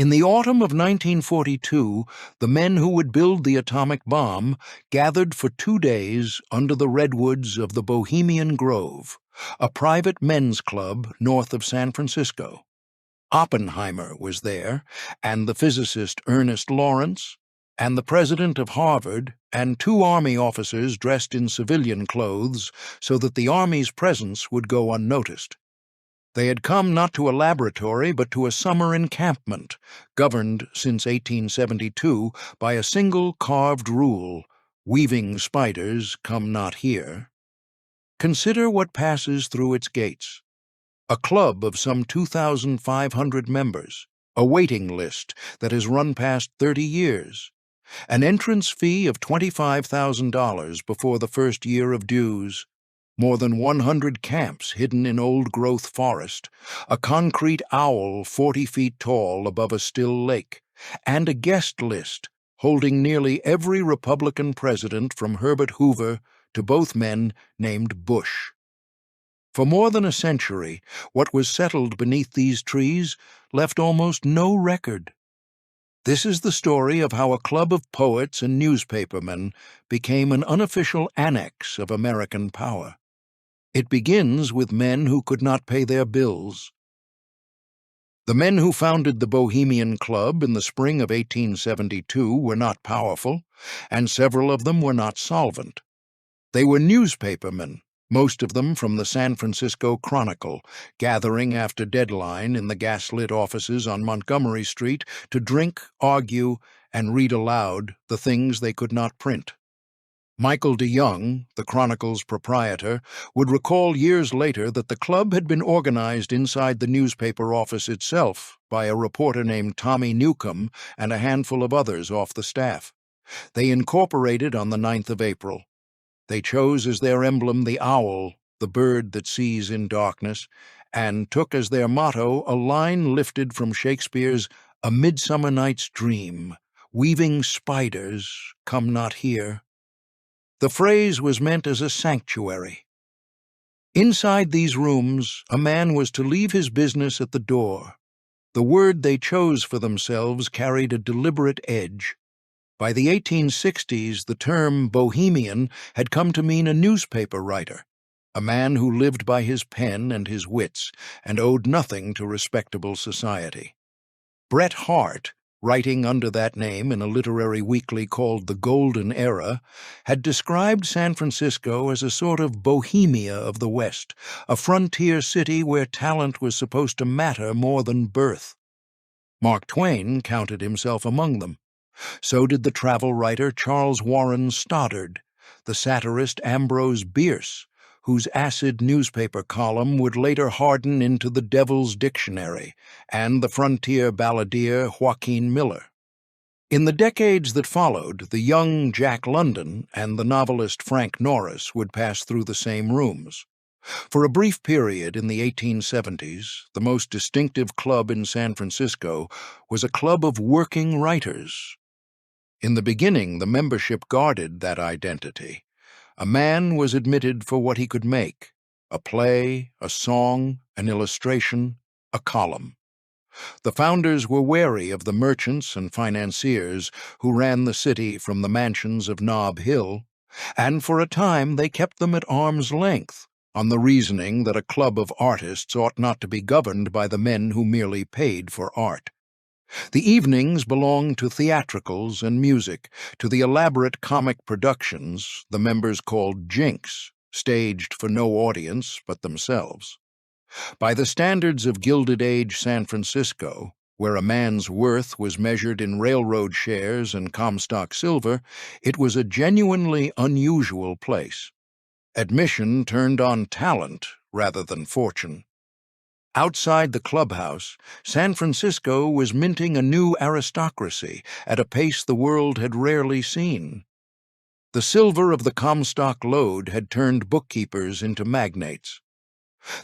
In the autumn of 1942, the men who would build the atomic bomb gathered for 2 days under the redwoods of the Bohemian Grove, a private men's club north of San Francisco. Oppenheimer was there, and the physicist Ernest Lawrence, and the president of Harvard, and 2 Army officers dressed in civilian clothes so that the Army's presence would go unnoticed. They had come not to a laboratory but to a summer encampment, governed since 1872 by a single carved rule: weaving spiders come not here. Consider what passes through its gates. A club of some 2,500 members, a waiting list that has run past 30 years, an entrance fee of $25,000 before the first year of dues, more than 100 camps hidden in old-growth forest, a concrete owl 40 feet tall above a still lake, and a guest list holding nearly every Republican president from Herbert Hoover to both men named Bush. For more than a century, what was settled beneath these trees left almost no record. This is the story of how a club of poets and newspapermen became an unofficial annex of American power. It begins with men who could not pay their bills. The men who founded the Bohemian Club in the spring of 1872 were not powerful, and several of them were not solvent. They were newspapermen, most of them from the San Francisco Chronicle, gathering after deadline in the gas-lit offices on Montgomery Street to drink, argue, and read aloud the things they could not print. Michael DeYoung, the Chronicle's proprietor, would recall years later that the club had been organized inside the newspaper office itself by a reporter named Tommy Newcomb and a handful of others off the staff. They incorporated on the 9th of April. They chose as their emblem the owl, the bird that sees in darkness, and took as their motto a line lifted from Shakespeare's A Midsummer Night's Dream: "Weaving spiders come not here." The phrase was meant as a sanctuary. Inside these rooms, a man was to leave his business at the door. The word they chose for themselves carried a deliberate edge. By the 1860s, the term bohemian had come to mean a newspaper writer, a man who lived by his pen and his wits and owed nothing to respectable society. Bret Harte, writing under that name in a literary weekly called The Golden Era, had described San Francisco as a sort of Bohemia of the West, a frontier city where talent was supposed to matter more than birth. Mark Twain counted himself among them. So did the travel writer Charles Warren Stoddard, the satirist Ambrose Bierce, whose acid newspaper column would later harden into the Devil's Dictionary, and the frontier balladeer Joaquin Miller. In the decades that followed, the young Jack London and the novelist Frank Norris would pass through the same rooms. For a brief period in the 1870s, the most distinctive club in San Francisco was a club of working writers. In the beginning, the membership guarded that identity. A man was admitted for what he could make: a play, a song, an illustration, a column. The founders were wary of the merchants and financiers who ran the city from the mansions of Nob Hill, and for a time they kept them at arm's length, on the reasoning that a club of artists ought not to be governed by the men who merely paid for art. The evenings belonged to theatricals and music, to the elaborate comic productions the members called jinks, staged for no audience but themselves. By the standards of Gilded Age San Francisco, where a man's worth was measured in railroad shares and Comstock silver, it was a genuinely unusual place. Admission turned on talent rather than fortune. Outside the clubhouse, San Francisco was minting a new aristocracy at a pace the world had rarely seen. The silver of the Comstock lode had turned bookkeepers into magnates.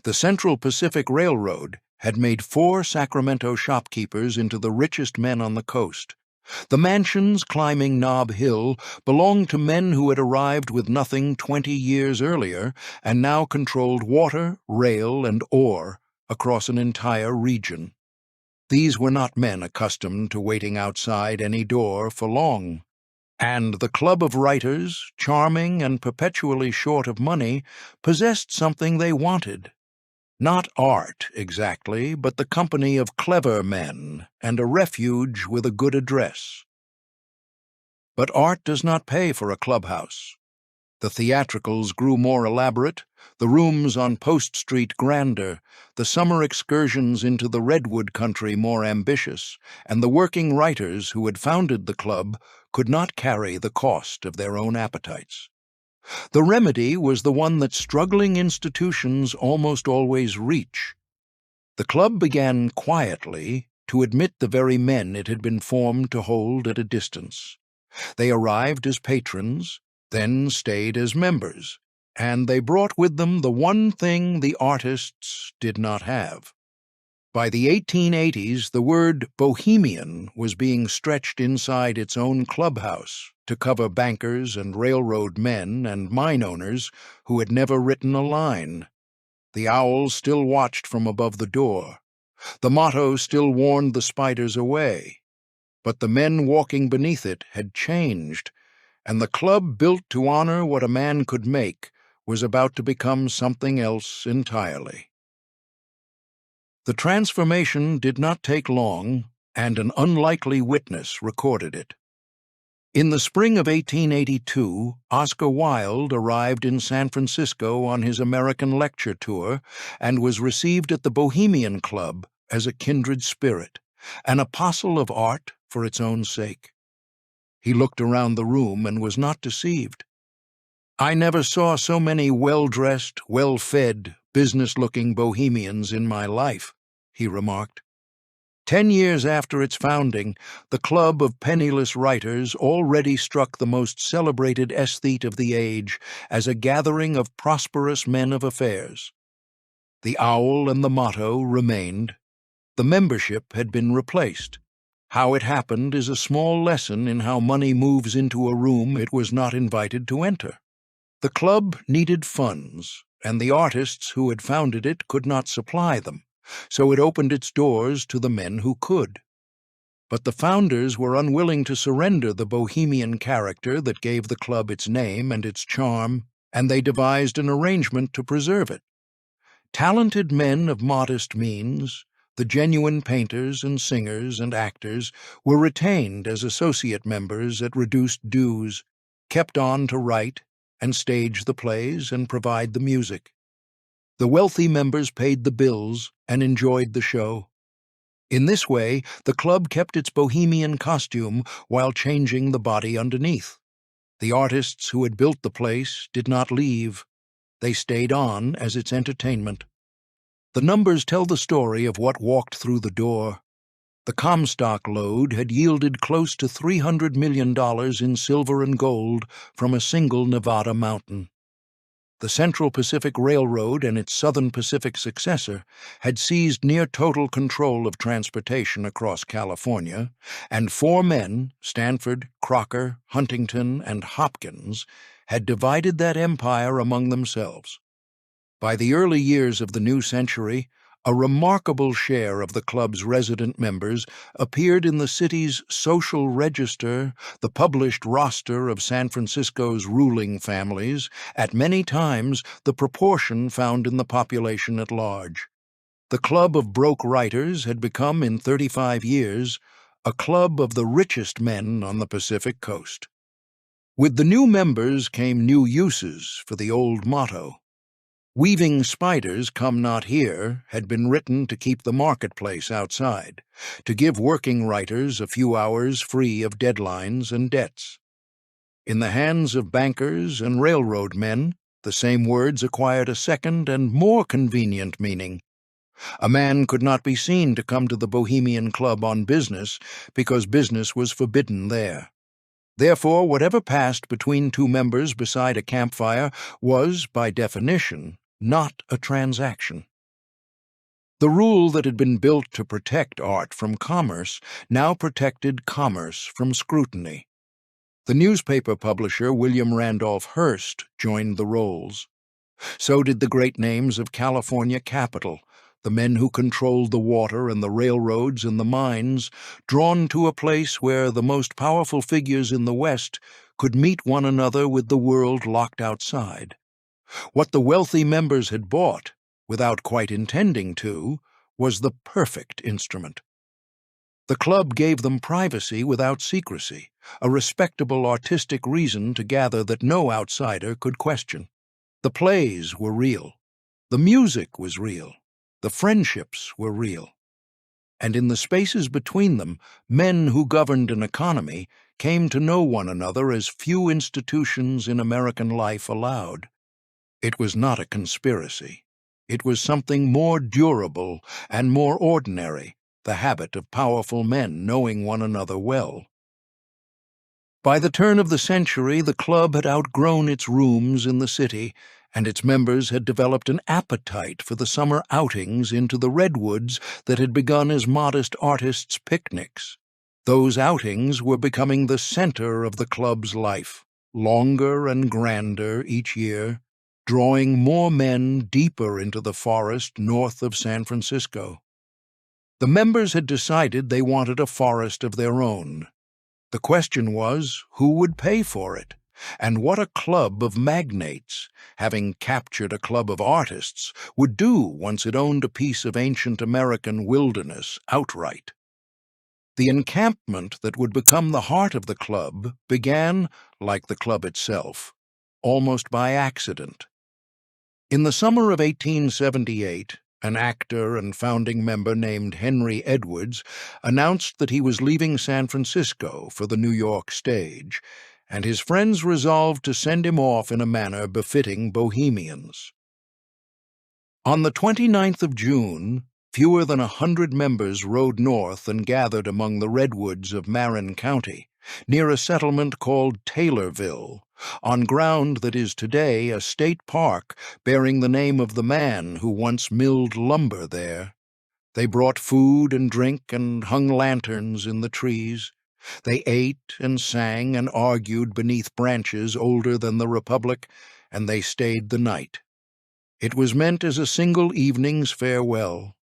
The Central Pacific Railroad had made 4 Sacramento shopkeepers into the richest men on the coast. The mansions climbing Nob Hill belonged to men who had arrived with nothing 20 years earlier and now controlled water, rail, and ore across an entire region. These were not men accustomed to waiting outside any door for long. And the club of writers, charming and perpetually short of money, possessed something they wanted. Not art, exactly, but the company of clever men and a refuge with a good address. But art does not pay for a clubhouse. The theatricals grew more elaborate, the rooms on Post Street grander, the summer excursions into the redwood country more ambitious, and the working writers who had founded the club could not carry the cost of their own appetites. The remedy was the one that struggling institutions almost always reach. The club began quietly to admit the very men it had been formed to hold at a distance. They arrived as patrons, then stayed as members, and they brought with them the one thing the artists did not have. By the 1880s, the word Bohemian was being stretched inside its own clubhouse to cover bankers and railroad men and mine owners who had never written a line. The owl still watched from above the door. The motto still warned the spiders away. But the men walking beneath it had changed, and the club built to honor what a man could make was about to become something else entirely. The transformation did not take long, and an unlikely witness recorded it. In the spring of 1882, Oscar Wilde arrived in San Francisco on his American lecture tour and was received at the Bohemian Club as a kindred spirit, an apostle of art for its own sake. He looked around the room and was not deceived. "I never saw so many well-dressed, well-fed, business-looking bohemians in my life," he remarked. 10 years after its founding, the club of penniless writers already struck the most celebrated aesthete of the age as a gathering of prosperous men of affairs. The owl and the motto remained. The membership had been replaced. How it happened is a small lesson in how money moves into a room it was not invited to enter. The club needed funds, and the artists who had founded it could not supply them, so it opened its doors to the men who could. But the founders were unwilling to surrender the bohemian character that gave the club its name and its charm, and they devised an arrangement to preserve it. Talented men of modest means, the genuine painters and singers and actors, were retained as associate members at reduced dues, kept on to write and stage the plays and provide the music. The wealthy members paid the bills and enjoyed the show. In this way, the club kept its bohemian costume while changing the body underneath. The artists who had built the place did not leave. They stayed on as its entertainment. The numbers tell the story of what walked through the door. The Comstock load had yielded close to $300 million in silver and gold from a single Nevada mountain. The Central Pacific Railroad and its Southern Pacific successor had seized near total control of transportation across California, and 4 men, Stanford, Crocker, Huntington, and Hopkins, had divided that empire among themselves. By the early years of the new century, a remarkable share of the club's resident members appeared in the city's social register, the published roster of San Francisco's ruling families, at many times the proportion found in the population at large. The Club of Broke Writers had become, in 35 years, a club of the richest men on the Pacific coast. With the new members came new uses for the old motto. "Weaving spiders come not here" had been written to keep the marketplace outside, to give working writers a few hours free of deadlines and debts. In the hands of bankers and railroad men, the same words acquired a second and more convenient meaning. A man could not be seen to come to the Bohemian Club on business because business was forbidden there. Therefore, whatever passed between 2 members beside a campfire was, by definition, not a transaction. The rule that had been built to protect art from commerce now protected commerce from scrutiny. The newspaper publisher William Randolph Hearst joined the rolls. So did the great names of California capital, the men who controlled the water and the railroads and the mines, drawn to a place where the most powerful figures in the West could meet one another with the world locked outside. What the wealthy members had bought, without quite intending to, was the perfect instrument. The club gave them privacy without secrecy, a respectable artistic reason to gather that no outsider could question. The plays were real. The music was real. The friendships were real. And in the spaces between them, men who governed an economy came to know one another as few institutions in American life allowed. It was not a conspiracy. It was something more durable and more ordinary, the habit of powerful men knowing one another well. By the turn of the century, the club had outgrown its rooms in the city, and its members had developed an appetite for the summer outings into the redwoods that had begun as modest artists' picnics. Those outings were becoming the center of the club's life, longer and grander each year, drawing more men deeper into the forest north of San Francisco. The members had decided they wanted a forest of their own. The question was, who would pay for it? And what a club of magnates, having captured a club of artists, would do once it owned a piece of ancient American wilderness outright. The encampment that would become the heart of the club began, like the club itself, almost by accident. In the summer of 1878, an actor and founding member named Henry Edwards announced that he was leaving San Francisco for the New York stage, and his friends resolved to send him off in a manner befitting bohemians. On the 29th of June, fewer than 100 members rode north and gathered among the redwoods of Marin County, near a settlement called Taylorville, on ground that is today a state park bearing the name of the man who once milled lumber there. They brought food and drink and hung lanterns in the trees. They ate and sang and argued beneath branches older than the Republic, and they stayed the night. It was meant as a single evening's farewell.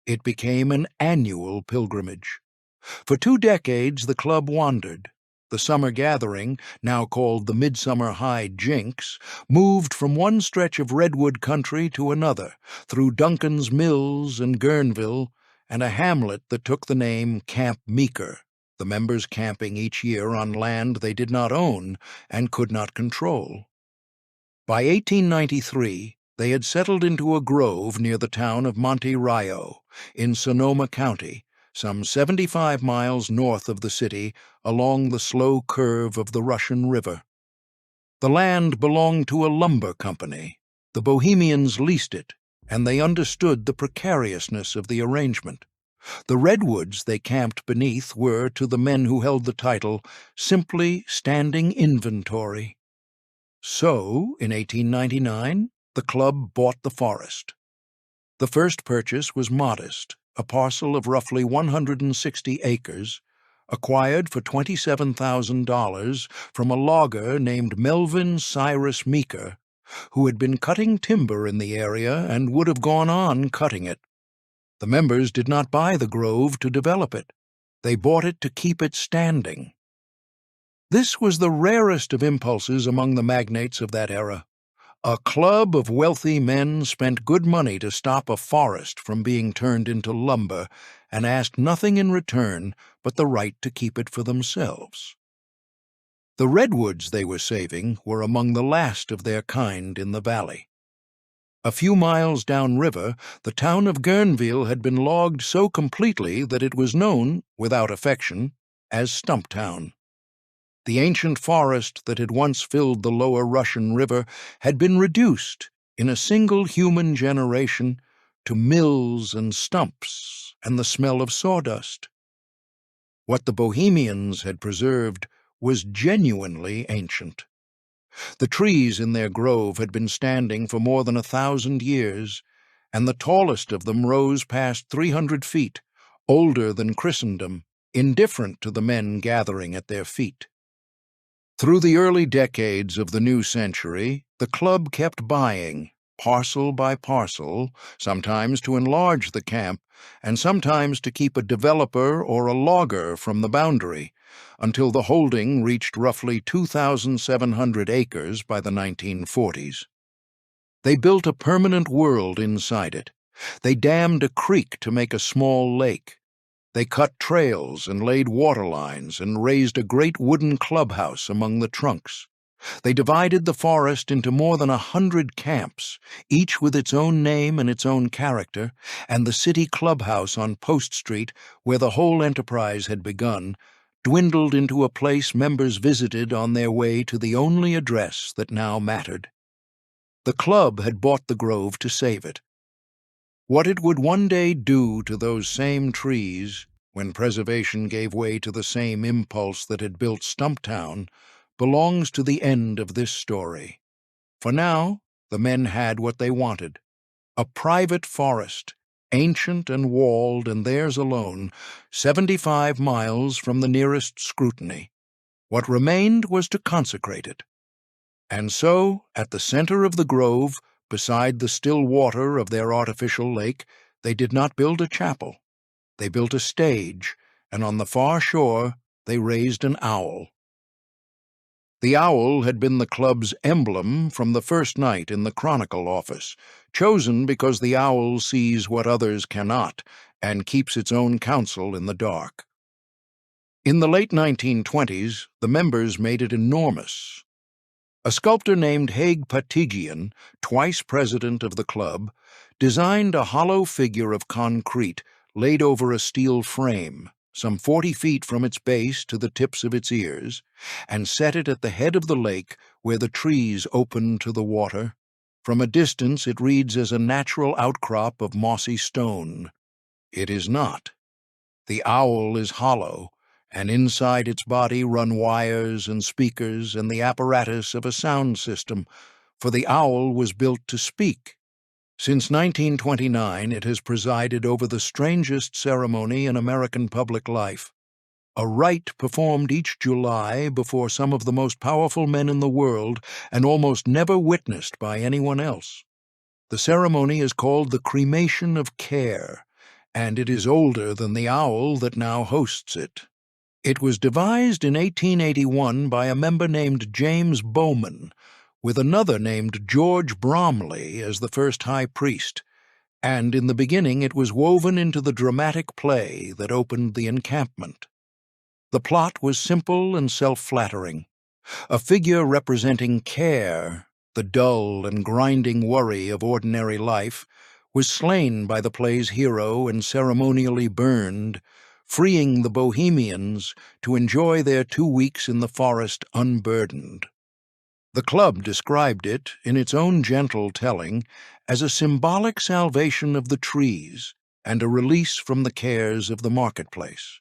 It became an annual pilgrimage. For 2 decades the club wandered. The summer gathering, now called the Midsummer High Jinks, moved from one stretch of redwood country to another, through Duncan's Mills and Guerneville, and a hamlet that took the name Camp Meeker, the members camping each year on land they did not own and could not control. By 1893, they had settled into a grove near the town of Monte Rayo, in Sonoma County, some 75 miles north of the city, along the slow curve of the Russian River. The land belonged to a lumber company. The Bohemians leased it, and they understood the precariousness of the arrangement. The redwoods they camped beneath were, to the men who held the title, simply standing inventory. So, in 1899, the club bought the forest. The first purchase was modest, a parcel of roughly 160 acres, acquired for $27,000 from a logger named Melvin Cyrus Meeker, who had been cutting timber in the area and would have gone on cutting it. The members did not buy the grove to develop it. They bought it to keep it standing. This was the rarest of impulses among the magnates of that era. A club of wealthy men spent good money to stop a forest from being turned into lumber and asked nothing in return but the right to keep it for themselves. The redwoods they were saving were among the last of their kind in the valley. A few miles downriver, the town of Guerneville had been logged so completely that it was known, without affection, as Stumptown. The ancient forest that had once filled the lower Russian River had been reduced, in a single human generation, to mills and stumps and the smell of sawdust. What the Bohemians had preserved was genuinely ancient. The trees in their grove had been standing for more than 1,000 years, and the tallest of them rose past 300 feet, older than Christendom, indifferent to the men gathering at their feet. Through the early decades of the new century, the club kept buying, parcel by parcel, sometimes to enlarge the camp, and sometimes to keep a developer or a logger from the boundary, until the holding reached roughly 2,700 acres by the 1940s. They built a permanent world inside it. They dammed a creek to make a small lake. They cut trails and laid water lines and raised a great wooden clubhouse among the trunks. They divided the forest into more than 100 camps, each with its own name and its own character, and the city clubhouse on Post Street, where the whole enterprise had begun, dwindled into a place members visited on their way to the only address that now mattered. The club had bought the grove to save it. What it would one day do to those same trees, when preservation gave way to the same impulse that had built Stumptown, belongs to the end of this story. For now, the men had what they wanted: a private forest, ancient and walled and theirs alone, 75 miles from the nearest scrutiny. What remained was to consecrate it. And so, at the center of the grove, beside the still water of their artificial lake, they did not build a chapel. They built a stage, and on the far shore they raised an owl. The owl had been the club's emblem from the first night in the Chronicle office, chosen because the owl sees what others cannot and keeps its own counsel in the dark. In the late 1920s, the members made it enormous. A sculptor named Haig Patigian, twice president of the club, designed a hollow figure of concrete laid over a steel frame, some 40 feet from its base to the tips of its ears, and set it at the head of the lake where the trees open to the water. From a distance it reads as a natural outcrop of mossy stone. It is not. The owl is hollow, and inside its body run wires and speakers and the apparatus of a sound system, for the owl was built to speak. Since 1929, it has presided over the strangest ceremony in American public life, a rite performed each July before some of the most powerful men in the world and almost never witnessed by anyone else. The ceremony is called the Cremation of Care, and it is older than the owl that now hosts it. It was devised in 1881 by a member named James Bowman, with another named George Bromley as the first high priest, and in the beginning it was woven into the dramatic play that opened the encampment. The plot was simple and self-flattering. A figure representing care, the dull and grinding worry of ordinary life, was slain by the play's hero and ceremonially burned, freeing the Bohemians to enjoy their 2 weeks in the forest unburdened. The club described it, in its own gentle telling, as a symbolic salvation of the trees and a release from the cares of the marketplace.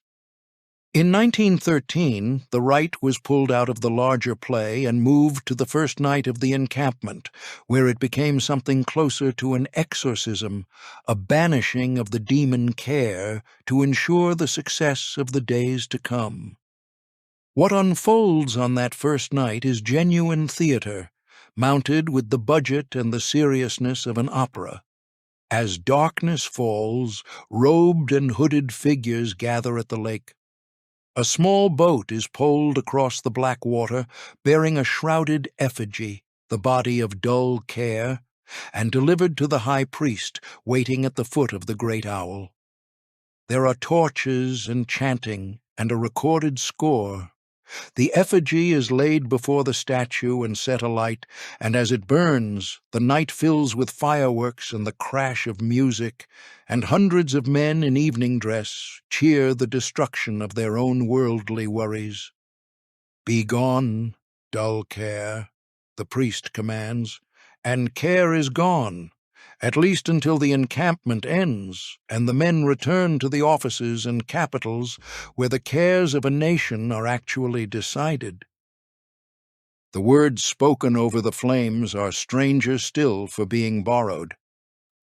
In 1913, the rite was pulled out of the larger play and moved to the first night of the encampment, where it became something closer to an exorcism, a banishing of the demon care to ensure the success of the days to come. What unfolds on that first night is genuine theater, mounted with the budget and the seriousness of an opera. As darkness falls, robed and hooded figures gather at the lake. A small boat is poled across the black water, bearing a shrouded effigy, the body of dull care, and delivered to the high priest waiting at the foot of the great owl. There are torches and chanting and a recorded score. The effigy is laid before the statue and set alight, and as it burns, the night fills with fireworks and the crash of music, and hundreds of men in evening dress cheer the destruction of their own worldly worries. "Be gone, dull care," the priest commands, and care is gone, at least until the encampment ends and the men return to the offices and capitals where the cares of a nation are actually decided. The words spoken over the flames are stranger still for being borrowed.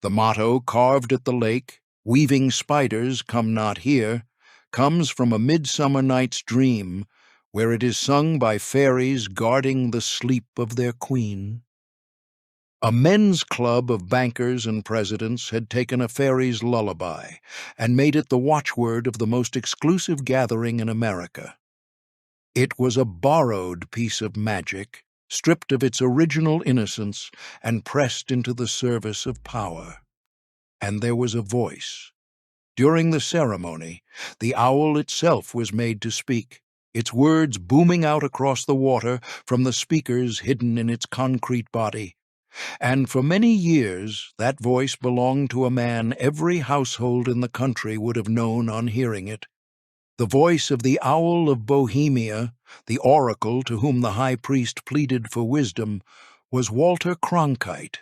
The motto carved at the lake, "Weaving spiders come not here," comes from a Midsummer Night's Dream, where it is sung by fairies guarding the sleep of their queen. A men's club of bankers and presidents had taken a fairy's lullaby and made it the watchword of the most exclusive gathering in America. It was a borrowed piece of magic, stripped of its original innocence and pressed into the service of power. And there was a voice. During the ceremony, the owl itself was made to speak, its words booming out across the water from the speakers hidden in its concrete body. And for many years, that voice belonged to a man every household in the country would have known on hearing it. The voice of the Owl of Bohemia, the oracle to whom the high priest pleaded for wisdom, was Walter Cronkite.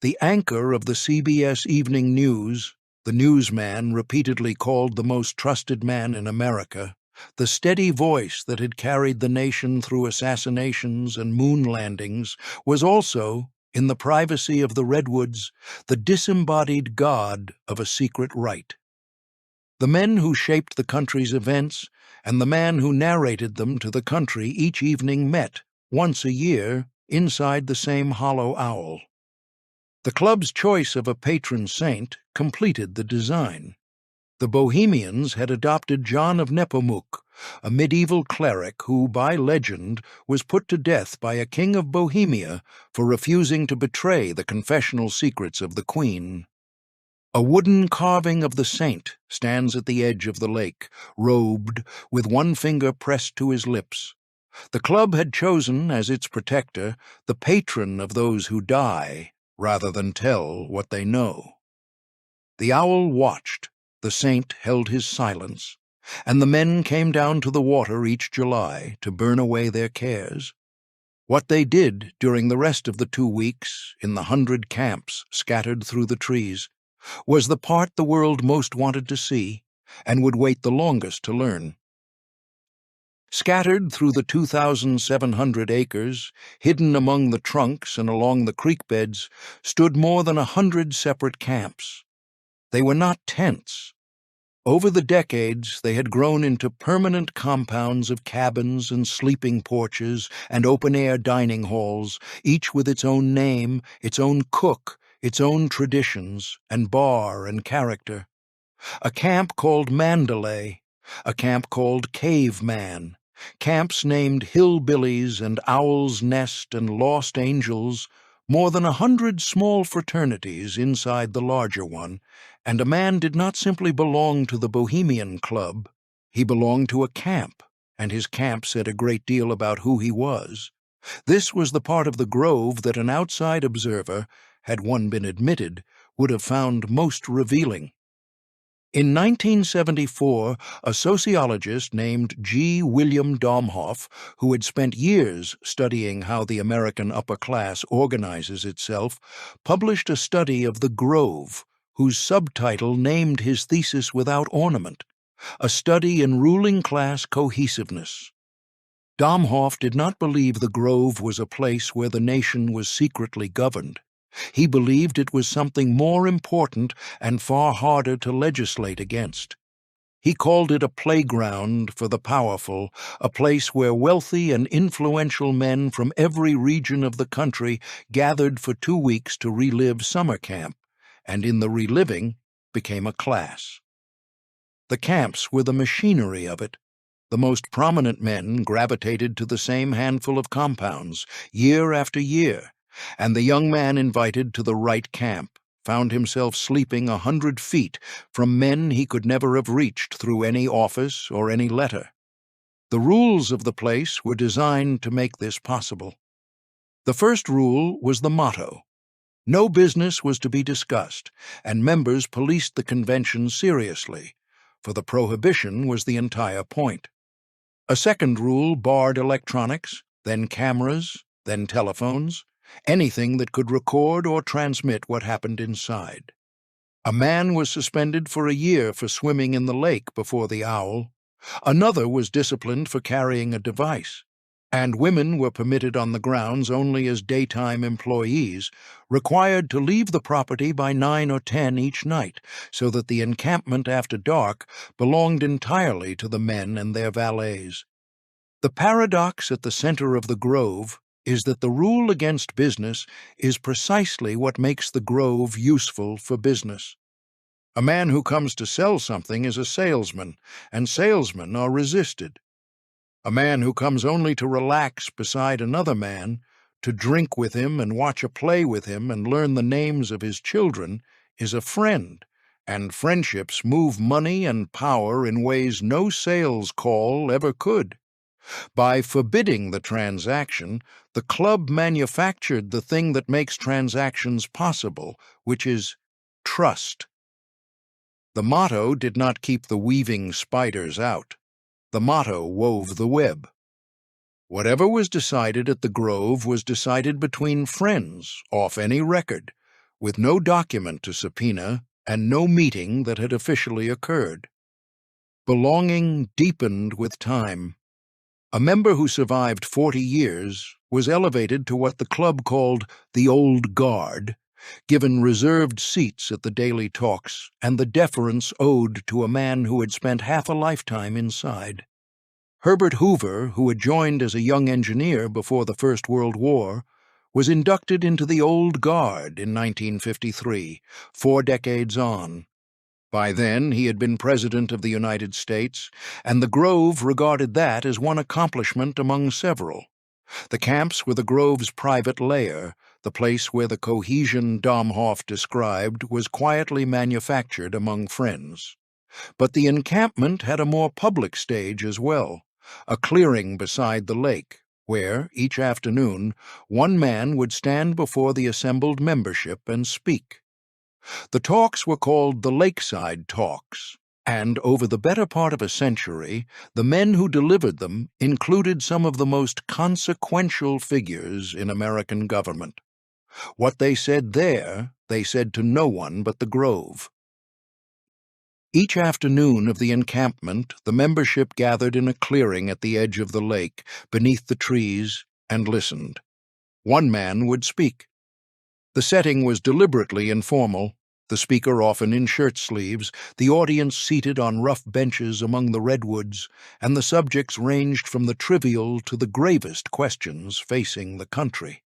The anchor of the CBS Evening News, the newsman repeatedly called the most trusted man in America, the steady voice that had carried the nation through assassinations and moon landings, was also, in the privacy of the redwoods, the disembodied god of a secret rite. The men who shaped the country's events and the man who narrated them to the country each evening met, once a year, inside the same hollow owl. The club's choice of a patron saint completed the design. The Bohemians had adopted John of Nepomuk, a medieval cleric who, by legend, was put to death by a king of Bohemia for refusing to betray the confessional secrets of the queen. A wooden carving of the saint stands at the edge of the lake, robed, with one finger pressed to his lips. The club had chosen as its protector the patron of those who die, rather than tell what they know. The owl watched, the saint held his silence, and the men came down to the water each July to burn away their cares. What they did during the rest of the 2 weeks, in the 100 camps scattered through the trees, was the part the world most wanted to see, and would wait the longest to learn. Scattered through the 2,700 acres, hidden among the trunks and along the creek beds, stood more than 100 separate camps. They were not tents. Over the decades, they had grown into permanent compounds of cabins and sleeping porches and open-air dining halls, each with its own name, its own cook, its own traditions, and bar and character. A camp called Mandalay, a camp called Caveman, camps named Hillbillies and Owl's Nest and Lost Angels, more than 100 small fraternities inside the larger one, and a man did not simply belong to the Bohemian Club. He belonged to a camp, and his camp said a great deal about who he was. This was the part of the Grove that an outside observer, had one been admitted, would have found most revealing. In 1974, a sociologist named G. William Domhoff, who had spent years studying how the American upper class organizes itself, published a study of the Grove, whose subtitle named his thesis without ornament, a study in ruling class cohesiveness. Domhoff did not believe the Grove was a place where the nation was secretly governed. He believed it was something more important and far harder to legislate against. He called it a playground for the powerful, a place where wealthy and influential men from every region of the country gathered for 2 weeks to relive summer camp, and in the reliving became a class. The camps were the machinery of it. The most prominent men gravitated to the same handful of compounds, year after year, and the young man invited to the right camp found himself sleeping 100 feet from men he could never have reached through any office or any letter. The rules of the place were designed to make this possible. The first rule was the motto. No business was to be discussed, and members policed the convention seriously, for the prohibition was the entire point. A second rule barred electronics, then cameras, then telephones, anything that could record or transmit what happened inside. A man was suspended for a year for swimming in the lake before the owl. Another was disciplined for carrying a device. And women were permitted on the grounds only as daytime employees, required to leave the property by 9 or 10 each night, so that the encampment after dark belonged entirely to the men and their valets. The paradox at the center of the Grove, is that the rule against business is precisely what makes the Grove useful for business. A man who comes to sell something is a salesman, and salesmen are resisted. A man who comes only to relax beside another man, to drink with him and watch a play with him and learn the names of his children, is a friend, and friendships move money and power in ways no sales call ever could. By forbidding the transaction, the club manufactured the thing that makes transactions possible, which is trust. The motto did not keep the weaving spiders out. The motto wove the web. Whatever was decided at the Grove was decided between friends, off any record, with no document to subpoena and no meeting that had officially occurred. Belonging deepened with time. A member who survived 40 years was elevated to what the club called the Old Guard, given reserved seats at the daily talks and the deference owed to a man who had spent half a lifetime inside. Herbert Hoover, who had joined as a young engineer before the First World War, was inducted into the Old Guard in 1953, 4 decades on. By then, he had been President of the United States, and the Grove regarded that as one accomplishment among several. The camps were the Grove's private lair. The place where the cohesion Domhoff described was quietly manufactured among friends. But the encampment had a more public stage as well, a clearing beside the lake, where, each afternoon, one man would stand before the assembled membership and speak. The talks were called the Lakeside Talks, and over the better part of a century, the men who delivered them included some of the most consequential figures in American government. What they said there, they said to no one but the Grove. Each afternoon of the encampment, the membership gathered in a clearing at the edge of the lake, beneath the trees, and listened. One man would speak. The setting was deliberately informal, the speaker often in shirt sleeves, the audience seated on rough benches among the redwoods, and the subjects ranged from the trivial to the gravest questions facing the country.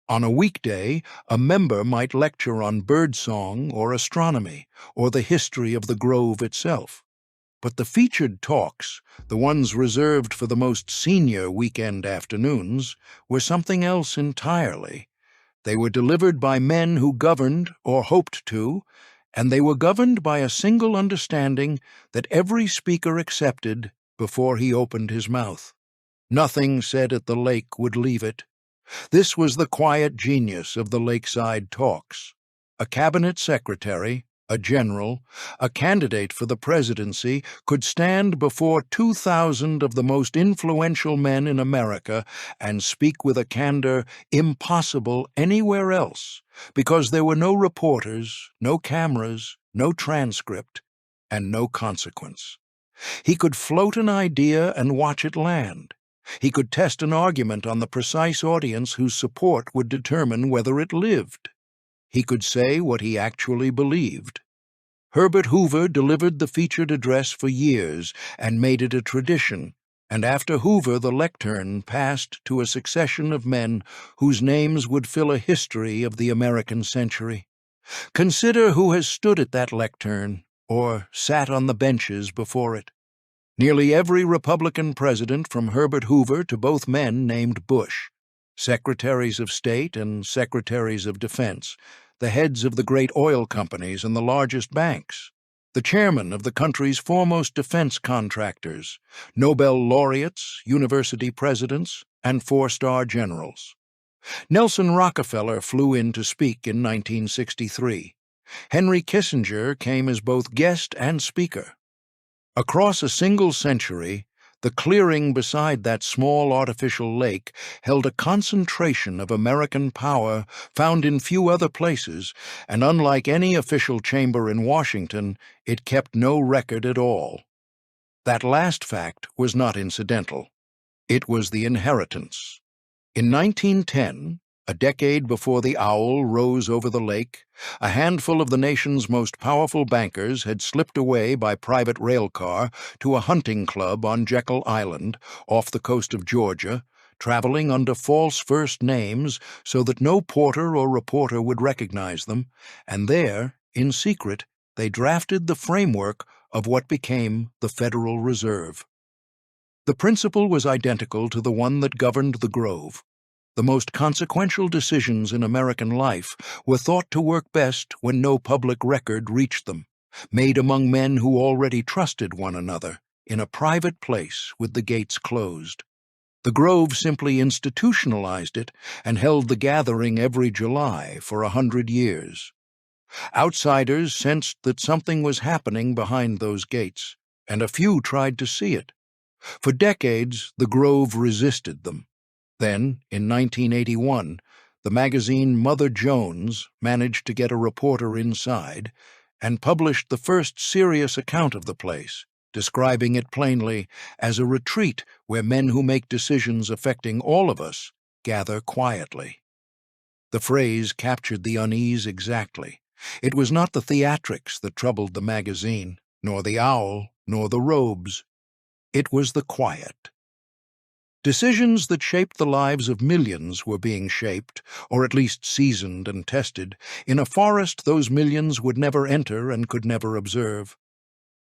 On a weekday, a member might lecture on birdsong or astronomy, or the history of the Grove itself. But the featured talks, the ones reserved for the most senior weekend afternoons, were something else entirely. They were delivered by men who governed, or hoped to, and they were governed by a single understanding that every speaker accepted before he opened his mouth. Nothing said at the lake would leave it. This was the quiet genius of the Lakeside Talks. A cabinet secretary, a general, a candidate for the presidency could stand before 2,000 of the most influential men in America and speak with a candor impossible anywhere else, because there were no reporters, no cameras, no transcript, and no consequence. He could float an idea and watch it land. He could test an argument on the precise audience whose support would determine whether it lived. He could say what he actually believed. Herbert Hoover delivered the featured address for years and made it a tradition, and after Hoover the lectern passed to a succession of men whose names would fill a history of the American century. Consider who has stood at that lectern, or sat on the benches before it. Nearly every Republican president from Herbert Hoover to both men named Bush, secretaries of state and secretaries of defense, the heads of the great oil companies and the largest banks, the chairman of the country's foremost defense contractors, Nobel laureates, university presidents, and 4-star generals. Nelson Rockefeller flew in to speak in 1963. Henry Kissinger came as both guest and speaker. Across a single century, the clearing beside that small artificial lake held a concentration of American power found in few other places, and unlike any official chamber in Washington, it kept no record at all. That last fact was not incidental. It was the inheritance. In 1910, a decade before the owl rose over the lake, a handful of the nation's most powerful bankers had slipped away by private rail car to a hunting club on Jekyll Island, off the coast of Georgia, traveling under false first names so that no porter or reporter would recognize them, and there, in secret, they drafted the framework of what became the Federal Reserve. The principle was identical to the one that governed the Grove. The most consequential decisions in American life were thought to work best when no public record reached them, made among men who already trusted one another, in a private place with the gates closed. The Grove simply institutionalized it and held the gathering every July for 100 years. Outsiders sensed that something was happening behind those gates, and a few tried to see it. For decades, the Grove resisted them. Then, in 1981, the magazine Mother Jones managed to get a reporter inside and published the first serious account of the place, describing it plainly as a retreat where men who make decisions affecting all of us gather quietly. The phrase captured the unease exactly. It was not the theatrics that troubled the magazine, nor the owl, nor the robes. It was the quiet. Decisions that shaped the lives of millions were being shaped, or at least seasoned and tested, in a forest those millions would never enter and could never observe.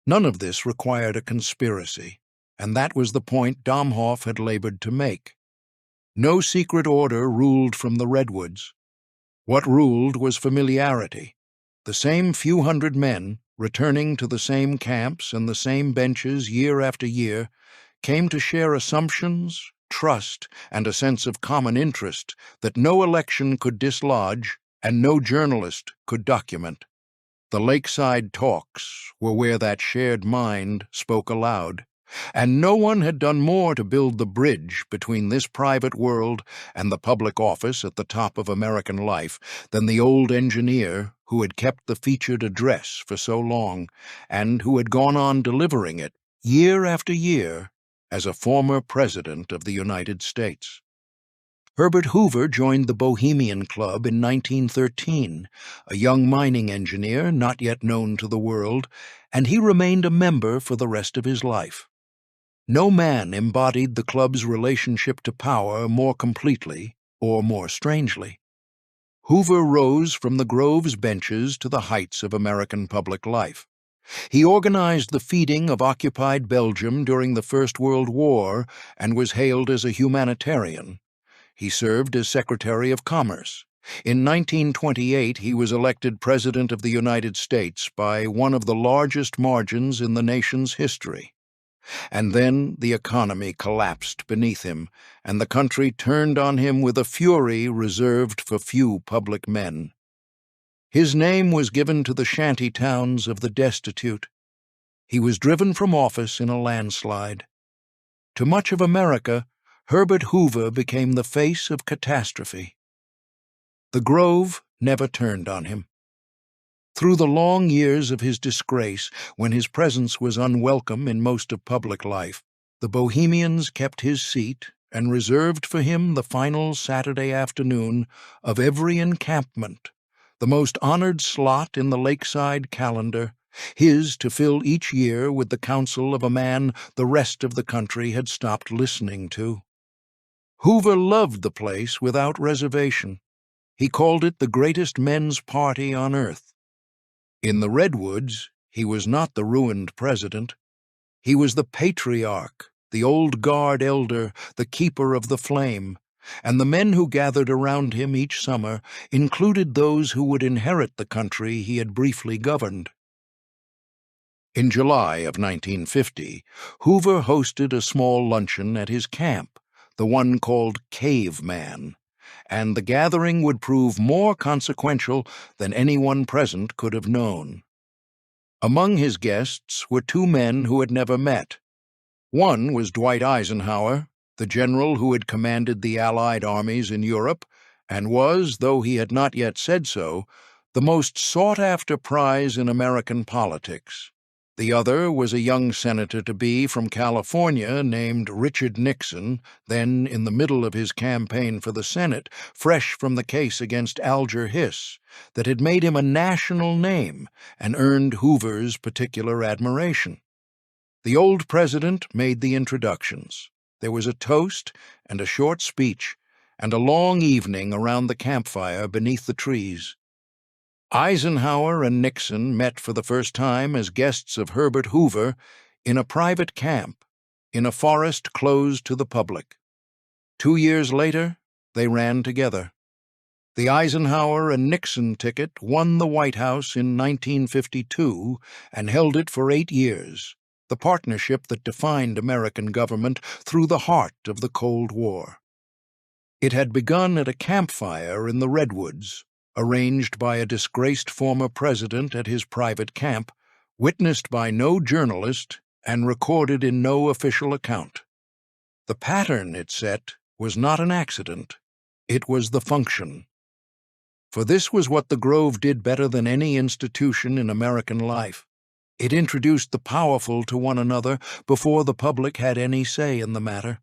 None of this required a conspiracy, and that was the point Domhoff had labored to make. No secret order ruled from the redwoods. What ruled was familiarity. The same few hundred men, returning to the same camps and the same benches year after year, came to share assumptions, trust, and a sense of common interest that no election could dislodge and no journalist could document. The Lakeside Talks were where that shared mind spoke aloud, and no one had done more to build the bridge between this private world and the public office at the top of American life than the old engineer who had kept the featured address for so long and who had gone on delivering it year after year as a former president of the United States. Herbert Hoover joined the Bohemian Club in 1913, a young mining engineer not yet known to the world, and he remained a member for the rest of his life. No man embodied the club's relationship to power more completely or more strangely. Hoover rose from the Grove's benches to the heights of American public life. He organized the feeding of occupied Belgium during the First World War and was hailed as a humanitarian. He served as Secretary of Commerce. In 1928, he was elected President of the United States by one of the largest margins in the nation's history. And then the economy collapsed beneath him, and the country turned on him with a fury reserved for few public men. His name was given to the shanty towns of the destitute. He was driven from office in a landslide. To much of America, Herbert Hoover became the face of catastrophe. The Grove never turned on him. Through the long years of his disgrace, when his presence was unwelcome in most of public life, the Bohemians kept his seat and reserved for him the final Saturday afternoon of every encampment, the most honored slot in the Lakeside calendar, his to fill each year with the counsel of a man the rest of the country had stopped listening to. Hoover loved the place without reservation. He called it the greatest men's party on earth. In the redwoods, he was not the ruined president. He was the patriarch, the old guard elder, the keeper of the flame, and the men who gathered around him each summer included those who would inherit the country he had briefly governed. In July of 1950, Hoover hosted a small luncheon at his camp, the one called Caveman, and the gathering would prove more consequential than anyone present could have known. Among his guests were two men who had never met. One was Dwight Eisenhower, the general who had commanded the Allied armies in Europe, and was, though he had not yet said so, the most sought-after prize in American politics. The other was a young senator-to-be from California named Richard Nixon, then in the middle of his campaign for the Senate, fresh from the case against Alger Hiss, that had made him a national name and earned Hoover's particular admiration. The old president made the introductions. There was a toast and a short speech, and a long evening around the campfire beneath the trees. Eisenhower and Nixon met for the first time as guests of Herbert Hoover in a private camp in a forest closed to the public. 2 years later, they ran together. The Eisenhower and Nixon ticket won the White House in 1952 and held it for 8 years, the partnership that defined American government through the heart of the Cold War. It had begun at a campfire in the redwoods, arranged by a disgraced former president at his private camp, witnessed by no journalist, and recorded in no official account. The pattern it set was not an accident. It was the function. For this was what the Grove did better than any institution in American life. It introduced the powerful to one another before the public had any say in the matter.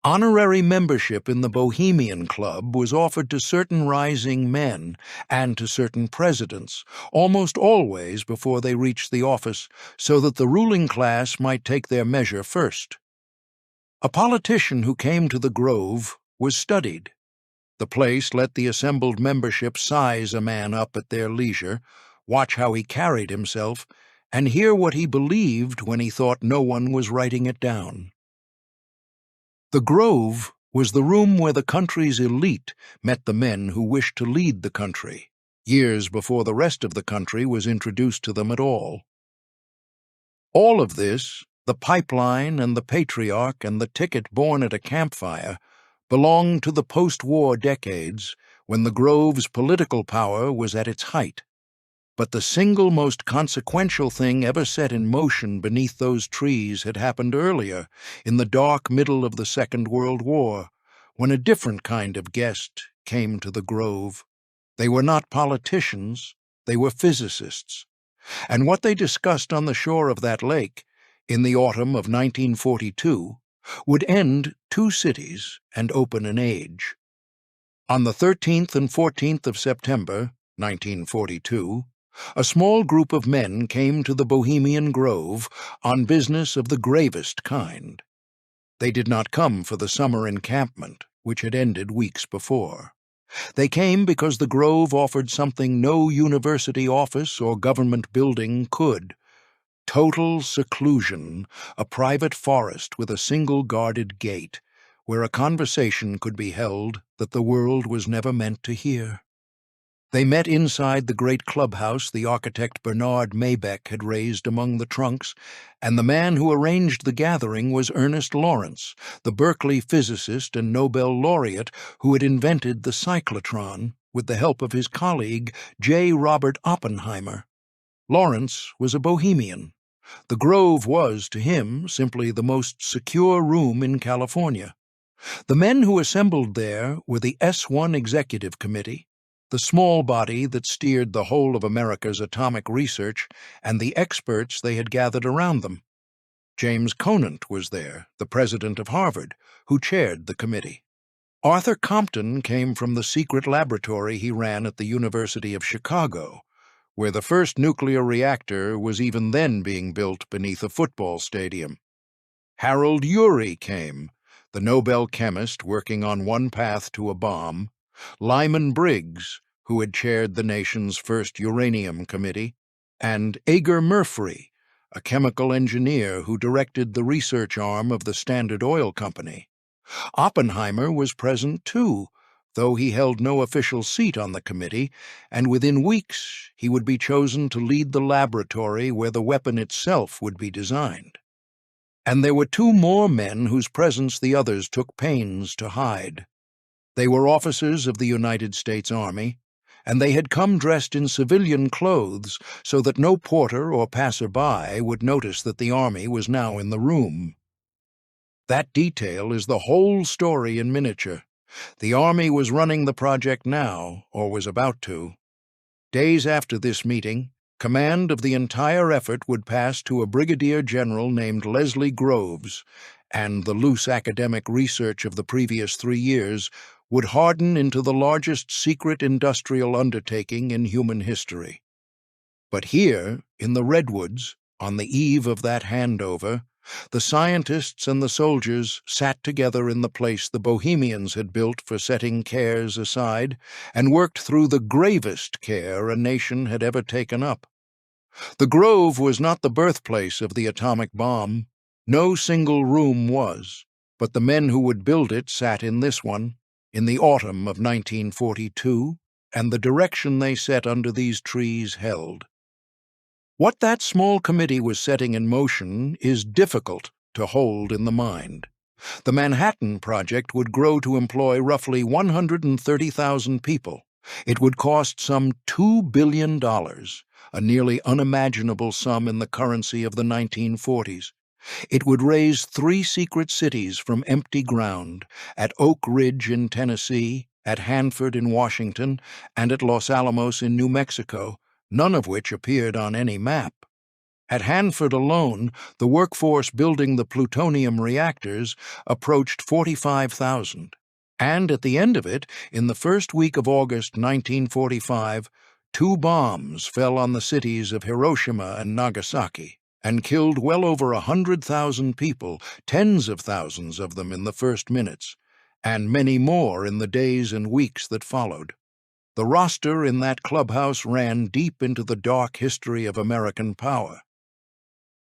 Honorary membership in the Bohemian Club was offered to certain rising men and to certain presidents, almost always before they reached the office, so that the ruling class might take their measure first. A politician who came to the Grove was studied. The place let the assembled membership size a man up at their leisure, watch how he carried himself, and hear what he believed when he thought no one was writing it down. The Grove was the room where the country's elite met the men who wished to lead the country, years before the rest of the country was introduced to them at all. All of this, the pipeline and the patriarch and the ticket born at a campfire, belonged to the post-war decades when the Grove's political power was at its height. But the single most consequential thing ever set in motion beneath those trees had happened earlier, in the dark middle of the Second World War, when a different kind of guest came to the Grove. They were not politicians, they were physicists. And what they discussed on the shore of that lake, in the autumn of 1942, would end 2 cities and open an age. On the 13th and 14th of September, 1942, a small group of men came to the Bohemian Grove on business of the gravest kind. They did not come for the summer encampment, which had ended weeks before. They came because the Grove offered something no university office or government building could: total seclusion, a private forest with a single guarded gate, where a conversation could be held that the world was never meant to hear. They met inside the great clubhouse the architect Bernard Maybeck had raised among the trunks, and the man who arranged the gathering was Ernest Lawrence, the Berkeley physicist and Nobel laureate who had invented the cyclotron with the help of his colleague J. Robert Oppenheimer. Lawrence was a Bohemian. The Grove was, to him, simply the most secure room in California. The men who assembled there were the S1 Executive Committee, the small body that steered the whole of America's atomic research, and the experts they had gathered around them. James Conant was there, the president of Harvard, who chaired the committee. Arthur Compton came from the secret laboratory he ran at the University of Chicago, where the first nuclear reactor was even then being built beneath a football stadium. Harold Urey came, the Nobel chemist working on one path to a bomb, Lyman Briggs, who had chaired the nation's first uranium committee, and Ager Murphree, a chemical engineer who directed the research arm of the Standard Oil Company. Oppenheimer was present too, though he held no official seat on the committee, and within weeks he would be chosen to lead the laboratory where the weapon itself would be designed. And there were 2 more men whose presence the others took pains to hide. They were officers of the United States Army, and they had come dressed in civilian clothes so that no porter or passerby would notice that the Army was now in the room. That detail is the whole story in miniature. The Army was running the project now, or was about to. Days after this meeting, command of the entire effort would pass to a brigadier general named Leslie Groves, and the loose academic research of the previous 3 years would harden into the largest secret industrial undertaking in human history. But here, in the redwoods, on the eve of that handover, The scientists and the soldiers sat together in the place the Bohemians had built for setting cares aside, and worked through the gravest care a nation had ever taken up. The Grove was not the birthplace of the atomic bomb. No single room was, but the men who would build it sat in this one, in the autumn of 1942, and the direction they set under these trees held. What that small committee was setting in motion is difficult to hold in the mind. The Manhattan Project would grow to employ roughly 130,000 people. It would cost some $2 billion, a nearly unimaginable sum in the currency of the 1940s. It would raise 3 secret cities from empty ground, at Oak Ridge in Tennessee, at Hanford in Washington, and at Los Alamos in New Mexico, none of which appeared on any map. At Hanford alone, the workforce building the plutonium reactors approached 45,000. And at the end of it, in the first week of August 1945, 2 bombs fell on the cities of Hiroshima and Nagasaki, and killed well over 100,000 people, tens of thousands of them in the first minutes, and many more in the days and weeks that followed. The roster in that clubhouse ran deep into the dark history of American power.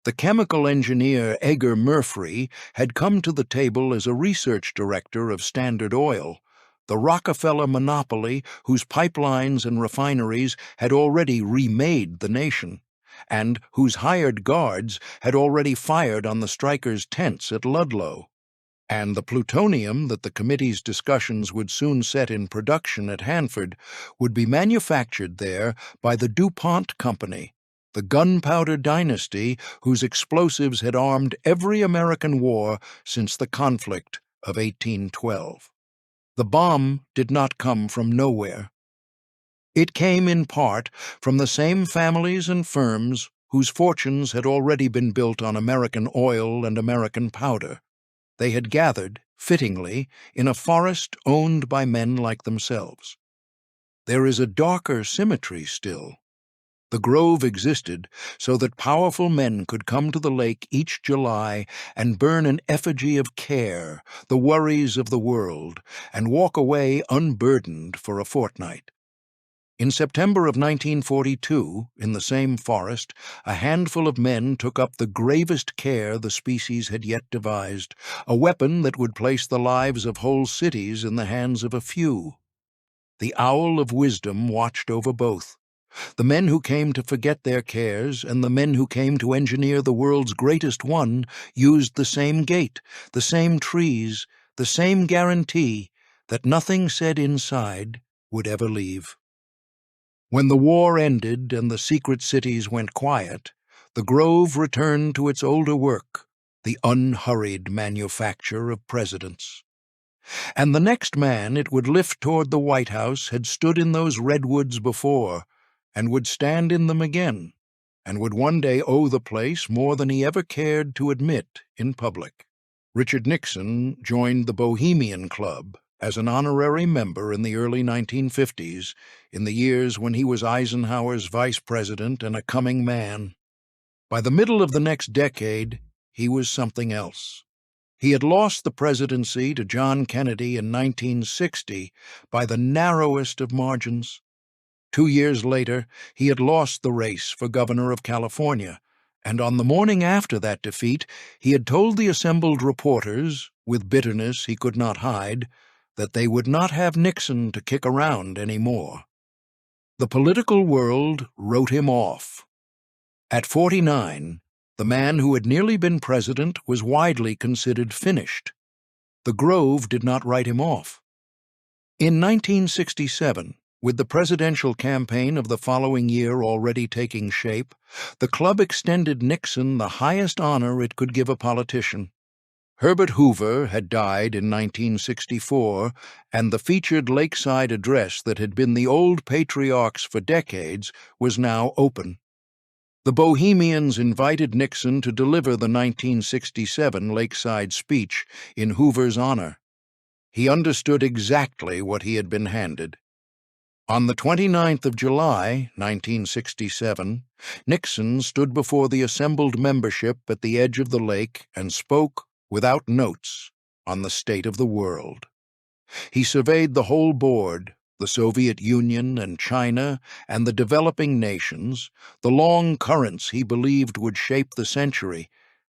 The chemical engineer Edgar Murphy had come to the table as a research director of Standard Oil, the Rockefeller monopoly whose pipelines and refineries had already remade the nation, and whose hired guards had already fired on the strikers' tents at Ludlow. And the plutonium that the committee's discussions would soon set in production at Hanford would be manufactured there by the DuPont Company, the gunpowder dynasty whose explosives had armed every American war since the conflict of 1812. The bomb did not come from nowhere. It came in part from the same families and firms whose fortunes had already been built on American oil and American powder. They had gathered, fittingly, in a forest owned by men like themselves. There is a darker symmetry still. The Grove existed so that powerful men could come to the lake each July and burn an effigy of care, the worries of the world, and walk away unburdened for a fortnight. In September of 1942, in the same forest, a handful of men took up the gravest care the species had yet devised, a weapon that would place the lives of whole cities in the hands of a few. The owl of wisdom watched over both. The men who came to forget their cares and the men who came to engineer the world's greatest one used the same gate, the same trees, the same guarantee that nothing said inside would ever leave. When the war ended and the secret cities went quiet, the Grove returned to its older work, the unhurried manufacture of presidents. And the next man it would lift toward the White House had stood in those redwoods before, and would stand in them again, and would one day owe the place more than he ever cared to admit in public. Richard Nixon joined the Bohemian Club as an honorary member in the early 1950s, in the years when he was Eisenhower's vice president and a coming man. By the middle of the next decade, he was something else. He had lost the presidency to John Kennedy in 1960 by the narrowest of margins. 2 years later, he had lost the race for governor of California, and on the morning after that defeat, he had told the assembled reporters, with bitterness he could not hide, that they would not have Nixon to kick around any more. The political world wrote him off. At 49, the man who had nearly been president was widely considered finished. The Grove did not write him off. In 1967, with the presidential campaign of the following year already taking shape, the club extended Nixon the highest honor it could give a politician. Herbert Hoover had died in 1964, and the featured lakeside address that had been the old patriarch's for decades was now open. The Bohemians invited Nixon to deliver the 1967 lakeside speech in Hoover's honor. He understood exactly what he had been handed. On the 29th of July, 1967, Nixon stood before the assembled membership at the edge of the lake and spoke, without notes, on the state of the world. He surveyed the whole board, the Soviet Union and China and the developing nations, the long currents he believed would shape the century,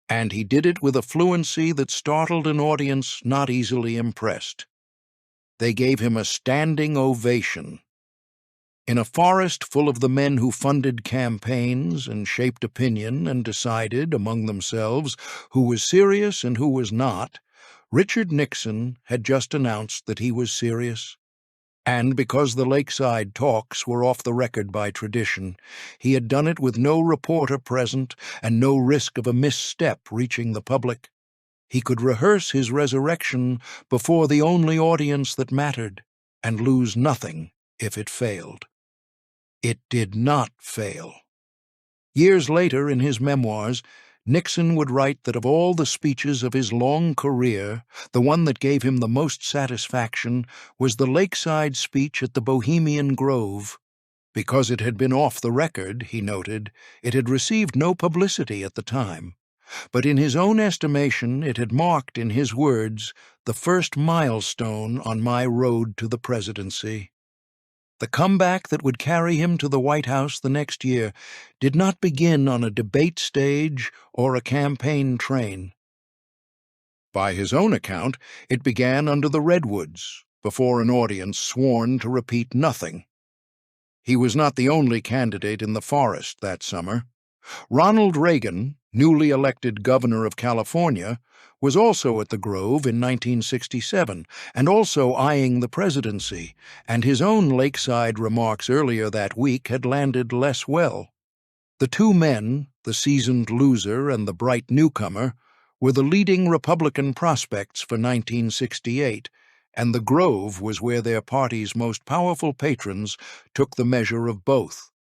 and he did it with a fluency that startled an audience not easily impressed. They gave him a standing ovation. In a forest full of the men who funded campaigns and shaped opinion and decided, among themselves, who was serious and who was not, Richard Nixon had just announced that he was serious. And because the Lakeside Talks were off the record by tradition, he had done it with no reporter present and no risk of a misstep reaching the public. He could rehearse his resurrection before the only audience that mattered, and lose nothing if it failed. It did not fail. Years later, in his memoirs, Nixon would write that of all the speeches of his long career, the one that gave him the most satisfaction was the lakeside speech at the Bohemian Grove. Because it had been off the record, he noted, it had received no publicity at the time. But in his own estimation, it had marked, in his words, the first milestone on my road to the presidency. The comeback that would carry him to the White House the next year did not begin on a debate stage or a campaign train. By his own account, it began under the redwoods, before an audience sworn to repeat nothing. He was not the only candidate in the forest that summer. Ronald Reagan, newly elected governor of California, was also at the Grove in 1967 and also eyeing the presidency, and his own lakeside remarks earlier that week had landed less well. The two men, the seasoned loser and the bright newcomer, were the leading Republican prospects for 1968, and the Grove was where their party's most powerful patrons took the measure of both.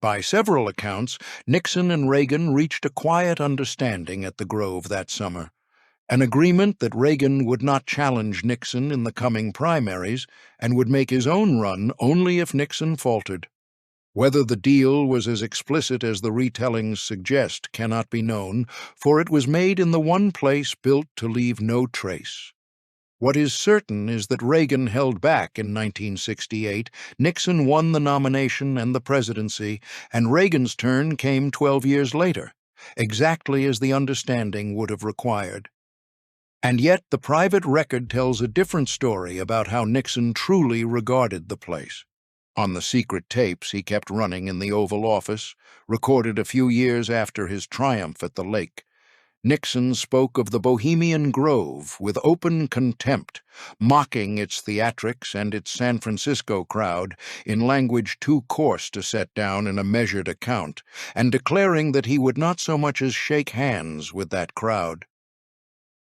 By several accounts, Nixon and Reagan reached a quiet understanding at the Grove that summer, an agreement that Reagan would not challenge Nixon in the coming primaries and would make his own run only if Nixon faltered. Whether the deal was as explicit as the retellings suggest cannot be known, for it was made in the one place built to leave no trace. What is certain is that Reagan held back in 1968, Nixon won the nomination and the presidency, and Reagan's turn came 12 years later, exactly as the understanding would have required. And yet the private record tells a different story about how Nixon truly regarded the place. On the secret tapes he kept running in the Oval Office, recorded a few years after his triumph at the lake, Nixon spoke of the Bohemian Grove with open contempt, mocking its theatrics and its San Francisco crowd in language too coarse to set down in a measured account, and declaring that he would not so much as shake hands with that crowd.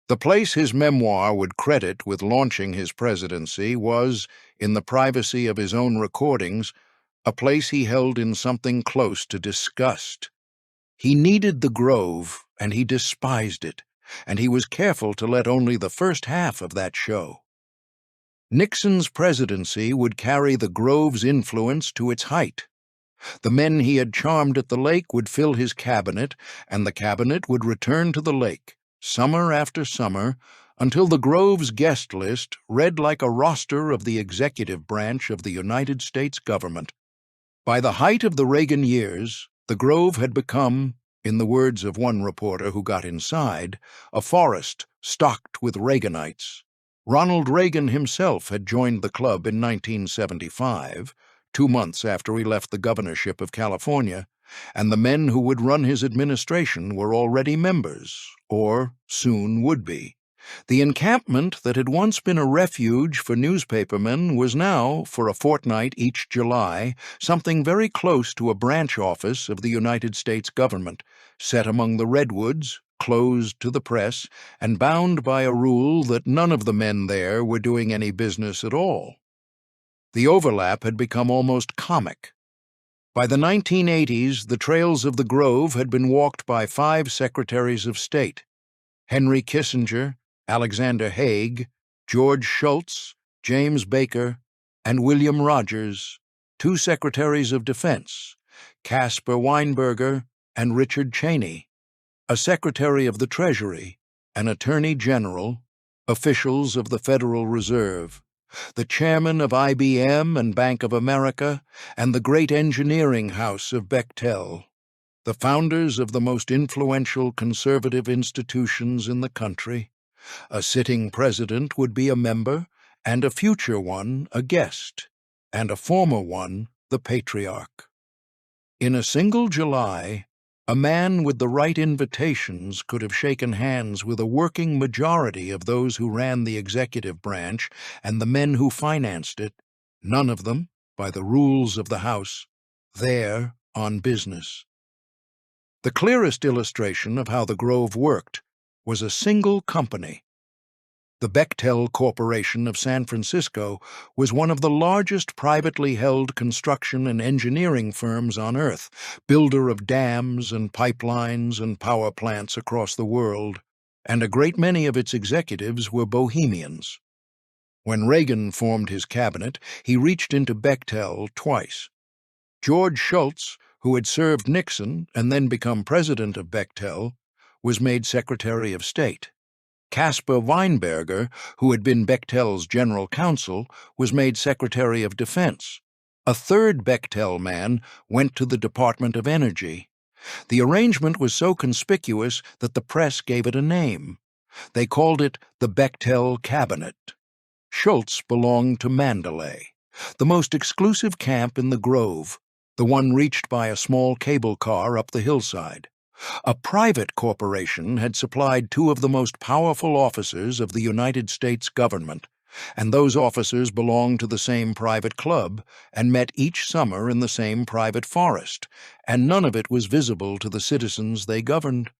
The place his memoir would credit with launching his presidency was, in the privacy of his own recordings, a place he held in something close to disgust. He needed the Grove, and he despised it, and he was careful to let only the first half of that show. Nixon's presidency would carry the Grove's influence to its height. The men he had charmed at the lake would fill his cabinet, and the cabinet would return to the lake, summer after summer, until the Grove's guest list read like a roster of the executive branch of the United States government. By the height of the Reagan years, the Grove had become, in the words of one reporter who got inside, a forest stocked with Reaganites. Ronald Reagan himself had joined the club in 1975, 2 months after he left the governorship of California, and the men who would run his administration were already members, or soon would be. The encampment that had once been a refuge for newspapermen was now, for a fortnight each July, something very close to a branch office of the United States government, set among the redwoods, closed to the press, and bound by a rule that none of the men there were doing any business at all. The overlap had become almost comic. By the 1980s, the trails of the Grove had been walked by 5 secretaries of state: Henry Kissinger, Alexander Haig, George Shultz, James Baker, and William Rogers, two secretaries of defense, Caspar Weinberger and Richard Cheney, a secretary of the Treasury, an attorney general, officials of the Federal Reserve, the chairman of IBM and Bank of America, and the great engineering house of Bechtel, the founders of the most influential conservative institutions in the country. A sitting president would be a member, and a future one a guest, and a former one the patriarch. In a single July, a man with the right invitations could have shaken hands with a working majority of those who ran the executive branch and the men who financed it, none of them, by the rules of the House, there on business. The clearest illustration of how the Grove worked was a single company. The Bechtel Corporation of San Francisco was one of the largest privately held construction and engineering firms on Earth, builder of dams and pipelines and power plants across the world, and a great many of its executives were Bohemians. When Reagan formed his cabinet, he reached into Bechtel twice. George Shultz, who had served Nixon and then become president of Bechtel, was made Secretary of State. Caspar Weinberger, who had been Bechtel's general counsel, was made Secretary of Defense. A third Bechtel man went to the Department of Energy. The arrangement was so conspicuous that the press gave it a name. They called it the Bechtel Cabinet. Shultz belonged to Mandalay, the most exclusive camp in the Grove, the one reached by a small cable car up the hillside. A private corporation had supplied two of the most powerful officers of the United States government, and those officers belonged to the same private club and met each summer in the same private forest, and none of it was visible to the citizens they governed.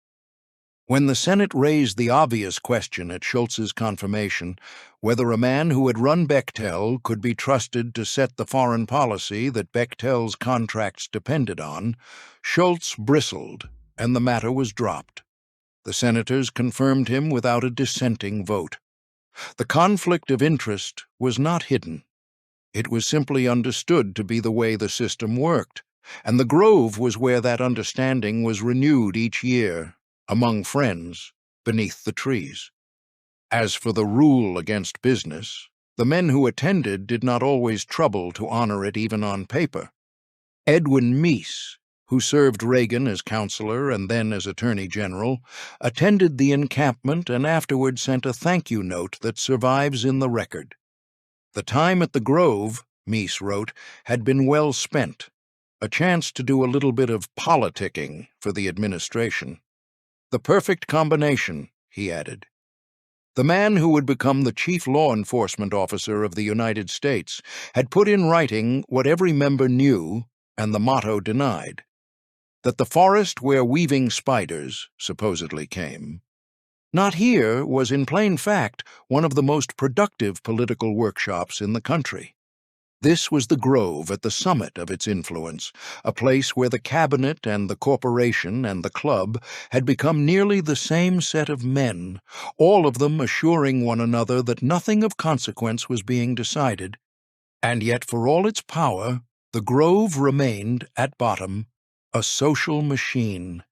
When the Senate raised the obvious question at Shultz's confirmation, whether a man who had run Bechtel could be trusted to set the foreign policy that Bechtel's contracts depended on, Shultz bristled, and the matter was dropped. The senators confirmed him without a dissenting vote. The conflict of interest was not hidden. It was simply understood to be the way the system worked, and the Grove was where that understanding was renewed each year, among friends, beneath the trees. As for the rule against business, the men who attended did not always trouble to honor it even on paper. Edwin Meese, who served Reagan as counselor and then as Attorney General, attended the encampment and afterward sent a thank-you note that survives in the record. The time at the Grove, Meese wrote, had been well spent, a chance to do a little bit of politicking for the administration. The perfect combination, he added. The man who would become the chief law enforcement officer of the United States had put in writing what every member knew and the motto denied: that the forest where weaving spiders supposedly came, not here, was in plain fact one of the most productive political workshops in the country. This was the Grove at the summit of its influence, a place where the cabinet and the corporation and the club had become nearly the same set of men, all of them assuring one another that nothing of consequence was being decided, and yet for all its power, the Grove remained, at bottom, a social machine,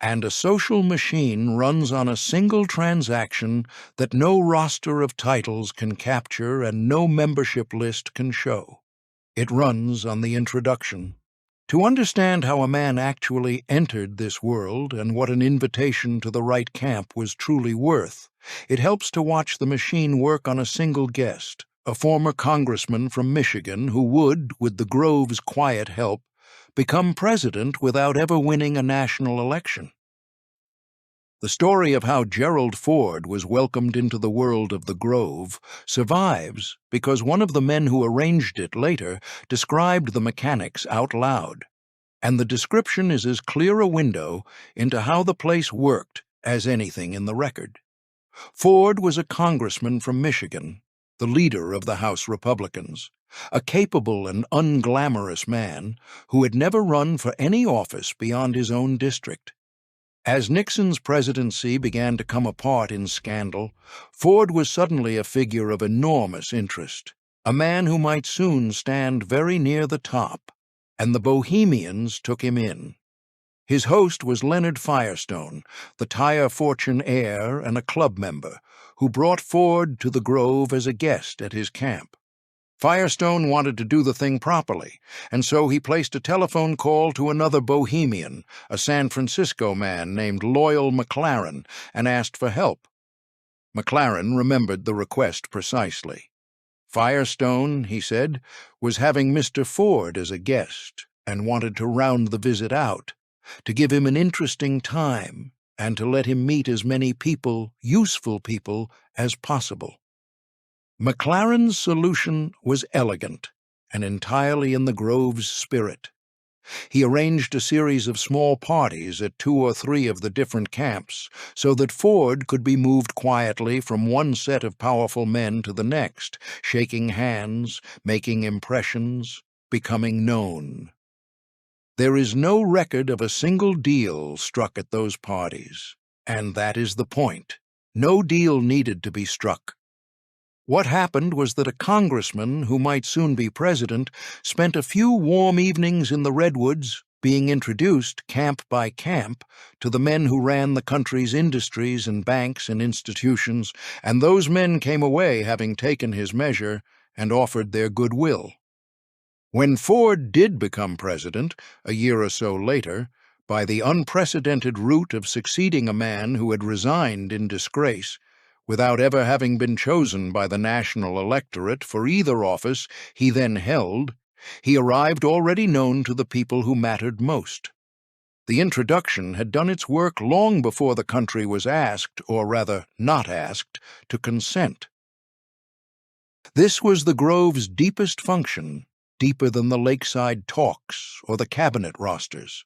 and a social machine runs on a single transaction that no roster of titles can capture and no membership list can show. It runs on the introduction. To understand how a man actually entered this world and what an invitation to the right camp was truly worth, it helps to watch the machine work on a single guest, a former congressman from Michigan who would, with the Grove's quiet help, become president without ever winning a national election. The story of how Gerald Ford was welcomed into the world of the Grove survives because one of the men who arranged it later described the mechanics out loud, and the description is as clear a window into how the place worked as anything in the record. Ford was a congressman from Michigan, the leader of the House Republicans, a capable and unglamorous man who had never run for any office beyond his own district. As Nixon's presidency began to come apart in scandal, Ford was suddenly a figure of enormous interest. a man who might soon stand very near the top, and the Bohemians took him in. His host was Leonard Firestone, the Tire Fortune heir and a club member, who brought Ford to the Grove as a guest at his camp. Firestone wanted to do the thing properly, and so he placed a telephone call to another Bohemian, a San Francisco man named Loyal McLaren, and asked for help. McLaren remembered the request precisely. Firestone, he said, was having Mr. Ford as a guest and wanted to round the visit out, to give him an interesting time and to let him meet as many people, useful people, as possible. McLaren's solution was elegant and entirely in the Grove's spirit. He arranged a series of small parties at 2 or 3 of the different camps so that Ford could be moved quietly from one set of powerful men to the next, shaking hands, making impressions, becoming known. There is no record of a single deal struck at those parties, and that is the point. No deal needed to be struck. What happened was that a congressman, who might soon be president, spent a few warm evenings in the redwoods, being introduced, camp by camp, to the men who ran the country's industries and banks and institutions, and those men came away having taken his measure and offered their goodwill. When Ford did become president, a year or so later, by the unprecedented route of succeeding a man who had resigned in disgrace, without ever having been chosen by the national electorate for either office he then held, he arrived already known to the people who mattered most. The introduction had done its work long before the country was asked, or rather not asked, to consent. This was the Grove's deepest function, deeper than the Lakeside Talks or the cabinet rosters.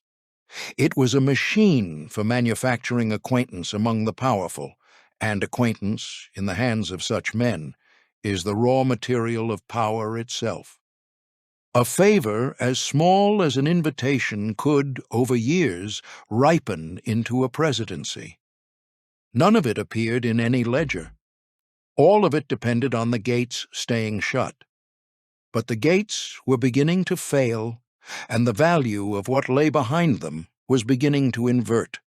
It was a machine for manufacturing acquaintance among the powerful, and acquaintance, in the hands of such men, is the raw material of power itself. A favor as small as an invitation could, over years, ripen into a presidency. None of it appeared in any ledger. All of it depended on the gates staying shut. But the gates were beginning to fail, and the value of what lay behind them was beginning to invert.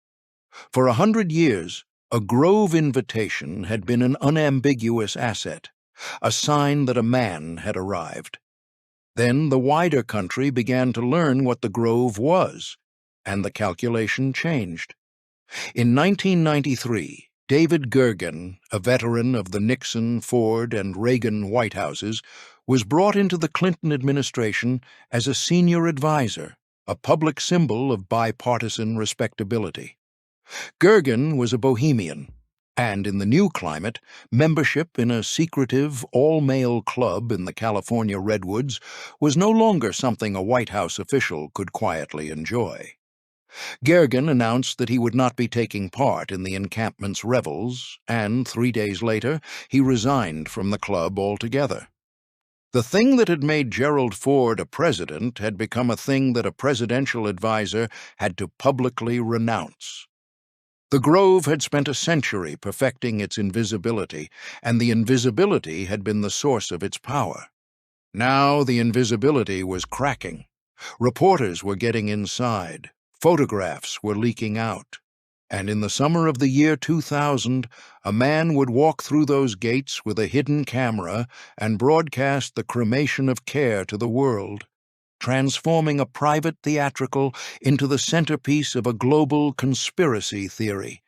For 100 years, a Grove invitation had been an unambiguous asset, a sign that a man had arrived. Then the wider country began to learn what the Grove was, and the calculation changed. In 1993, David Gergen, a veteran of the Nixon, Ford, and Reagan White Houses, was brought into the Clinton administration as a senior advisor, a public symbol of bipartisan respectability. Gergen was a Bohemian, and in the new climate, membership in a secretive, all-male club in the California redwoods was no longer something a White House official could quietly enjoy. Gergen announced that he would not be taking part in the encampment's revels, and 3 days later he resigned from the club altogether. The thing that had made Gerald Ford a president had become a thing that a presidential advisor had to publicly renounce. The Grove had spent a century perfecting its invisibility, and the invisibility had been the source of its power. Now the invisibility was cracking. Reporters were getting inside. Photographs were leaking out. And in the summer of the year 2000, a man would walk through those gates with a hidden camera and broadcast the Cremation of Care to the world, transforming a private theatrical into the centerpiece of a global conspiracy theory,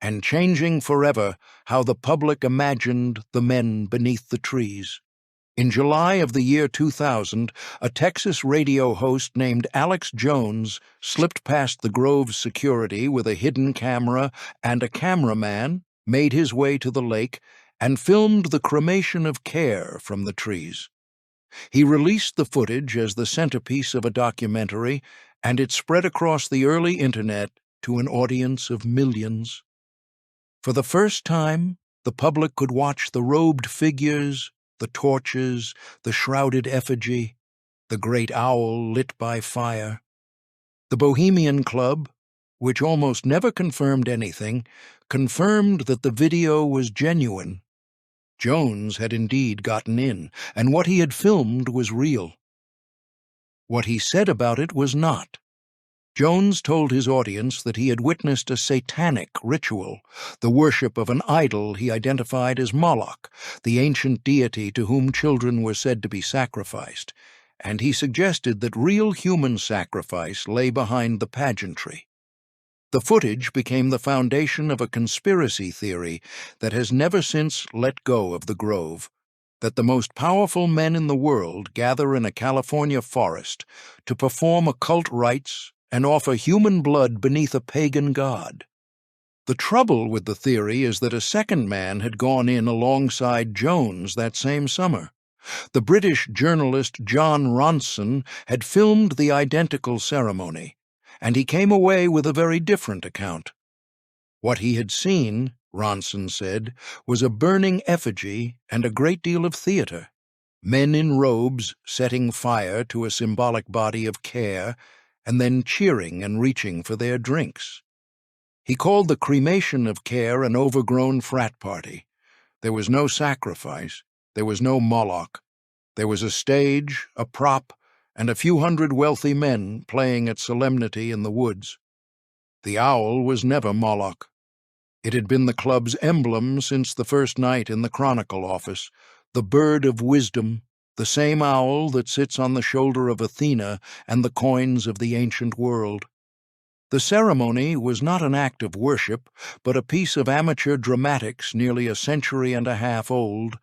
and changing forever how the public imagined the men beneath the trees. In July of the year 2000, a Texas radio host named Alex Jones slipped past the Grove's security with a hidden camera, and a cameraman made his way to the lake and filmed the Cremation of Care from the trees. He released the footage as the centerpiece of a documentary, and it spread across the early internet to an audience of millions. For the first time, the public could watch the robed figures, the torches, the shrouded effigy, the great owl lit by fire. The Bohemian Club, which almost never confirmed anything, confirmed that the video was genuine. Jones had indeed gotten in, and what he had filmed was real. What he said about it was not. Jones told his audience that he had witnessed a satanic ritual, the worship of an idol he identified as Moloch, the ancient deity to whom children were said to be sacrificed, and he suggested that real human sacrifice lay behind the pageantry. The footage became the foundation of a conspiracy theory that has never since let go of the Grove, that the most powerful men in the world gather in a California forest to perform occult rites and offer human blood beneath a pagan god. The trouble with the theory is that a second man had gone in alongside Jones that same summer. The British journalist John Ronson had filmed the identical ceremony, and he came away with a very different account. What he had seen, Ronson said, was a burning effigy and a great deal of theater. Men in robes setting fire to a symbolic body of care, and then cheering and reaching for their drinks. He called the Cremation of Care an overgrown frat party. There was no sacrifice, there was no Moloch. There was a stage, a prop, and a few hundred wealthy men playing at solemnity in the woods. The owl was never Moloch. It had been the club's emblem since the first night in the Chronicle office, the bird of wisdom, the same owl that sits on the shoulder of Athena and the coins of the ancient world. The ceremony was not an act of worship, but a piece of amateur dramatics nearly a century and a half old,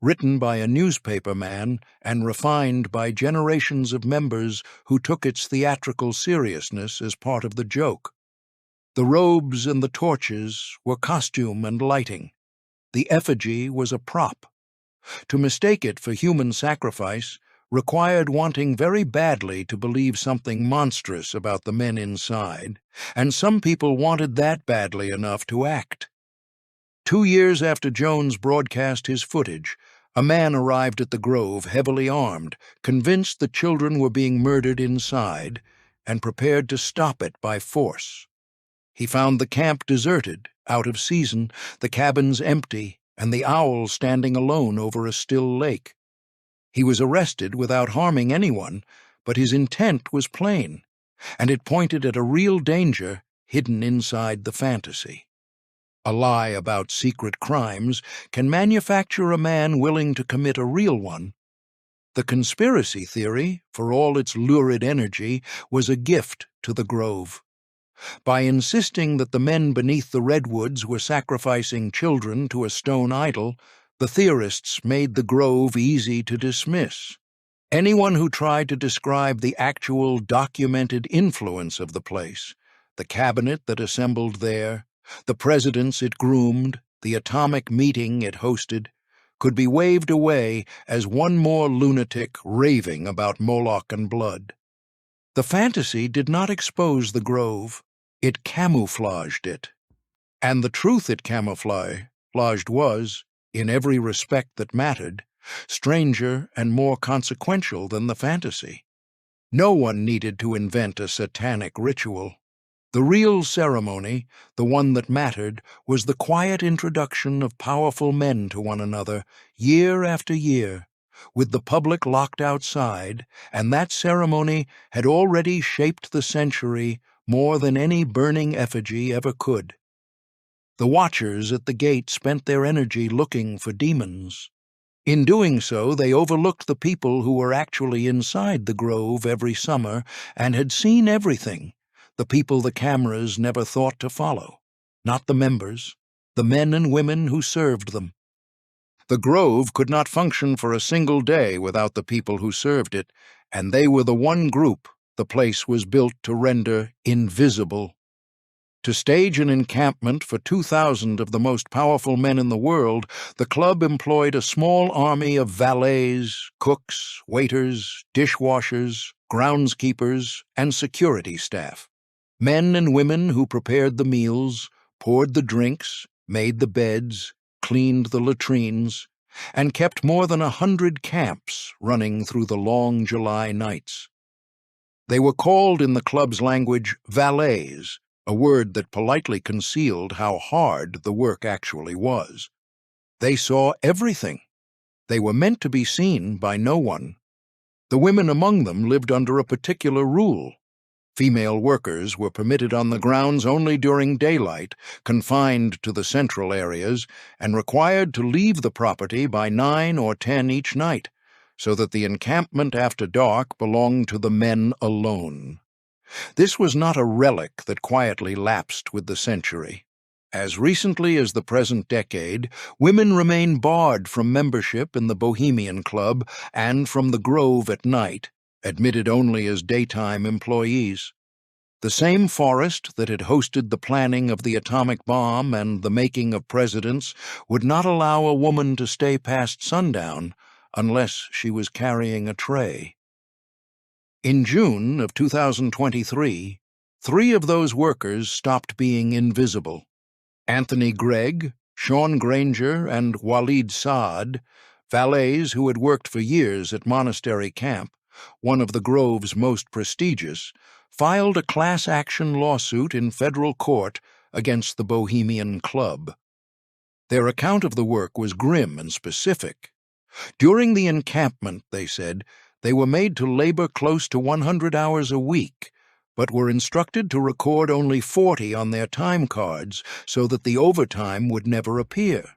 written by a newspaperman and refined by generations of members who took its theatrical seriousness as part of the joke. The robes and the torches were costume and lighting. The effigy was a prop. To mistake it for human sacrifice required wanting very badly to believe something monstrous about the men inside, and some people wanted that badly enough to act. 2 years after Jones broadcast his footage, a man arrived at the Grove heavily armed, convinced the children were being murdered inside, and prepared to stop it by force. He found the camp deserted, out of season, the cabins empty, and the owl standing alone over a still lake. He was arrested without harming anyone, but his intent was plain, and it pointed at a real danger hidden inside the fantasy. A lie about secret crimes can manufacture a man willing to commit a real one. The conspiracy theory, for all its lurid energy, was a gift to the Grove. By insisting that the men beneath the redwoods were sacrificing children to a stone idol, the theorists made the Grove easy to dismiss. Anyone who tried to describe the actual documented influence of the place, the cabinet that assembled there, the presidents it groomed, the atomic meeting it hosted, could be waved away as one more lunatic raving about Moloch and blood. The fantasy did not expose the Grove, it camouflaged it. And the truth it camouflaged was, in every respect that mattered, stranger and more consequential than the fantasy. No one needed to invent a satanic ritual. The real ceremony, the one that mattered, was the quiet introduction of powerful men to one another, year after year, with the public locked outside, and that ceremony had already shaped the century more than any burning effigy ever could. The watchers at the gate spent their energy looking for demons. In doing so, they overlooked the people who were actually inside the Grove every summer and had seen everything, the people the cameras never thought to follow, not the members, the men and women who served them. The Grove could not function for a single day without the people who served it, and they were the one group the place was built to render invisible. To stage an encampment for 2,000 of the most powerful men in the world, the club employed a small army of valets, cooks, waiters, dishwashers, groundskeepers, and security staff. Men and women who prepared the meals, poured the drinks, made the beds, cleaned the latrines, and kept more than 100 camps running through the long July nights. They were called in the club's language valets, a word that politely concealed how hard the work actually was. They saw everything. They were meant to be seen by no one. The women among them lived under a particular rule. Female workers were permitted on the grounds only during daylight, confined to the central areas, and required to leave the property by 9 or 10 each night, so that the encampment after dark belonged to the men alone. This was not a relic that quietly lapsed with the century. As recently as the present decade, women remain barred from membership in the Bohemian Club and from the Grove at night, admitted only as daytime employees. The same forest that had hosted the planning of the atomic bomb and the making of presidents would not allow a woman to stay past sundown unless she was carrying a tray. In June of 2023, 3 of those workers stopped being invisible. Anthony Gregg, Sean Granger, and Waleed Saad, valets who had worked for years at Monastery Camp, one of the Grove's most prestigious, filed a class action lawsuit in federal court against the Bohemian Club. Their account of the work was grim and specific. During the encampment, they said, they were made to labor close to 100 hours a week, but were instructed to record only 40 on their time cards so that the overtime would never appear.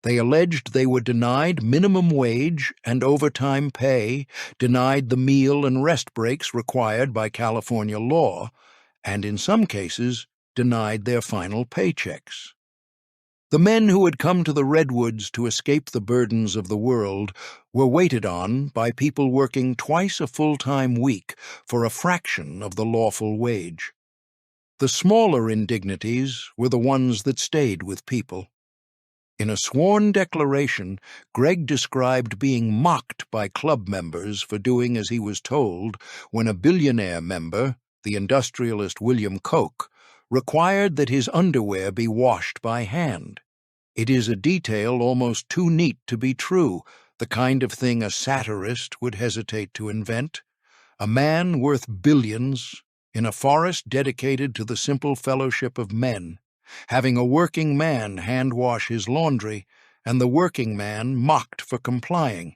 They alleged they were denied minimum wage and overtime pay, denied the meal and rest breaks required by California law, and in some cases denied their final paychecks. The men who had come to the redwoods to escape the burdens of the world were waited on by people working twice a full-time week for a fraction of the lawful wage. The smaller indignities were the ones that stayed with people. In a sworn declaration, Gregg described being mocked by club members for doing as he was told when a billionaire member, the industrialist William Koch, required that his underwear be washed by hand. It is a detail almost too neat to be true, the kind of thing a satirist would hesitate to invent. A man worth billions, in a forest dedicated to the simple fellowship of men, having a working man hand-wash his laundry, and the working man mocked for complying.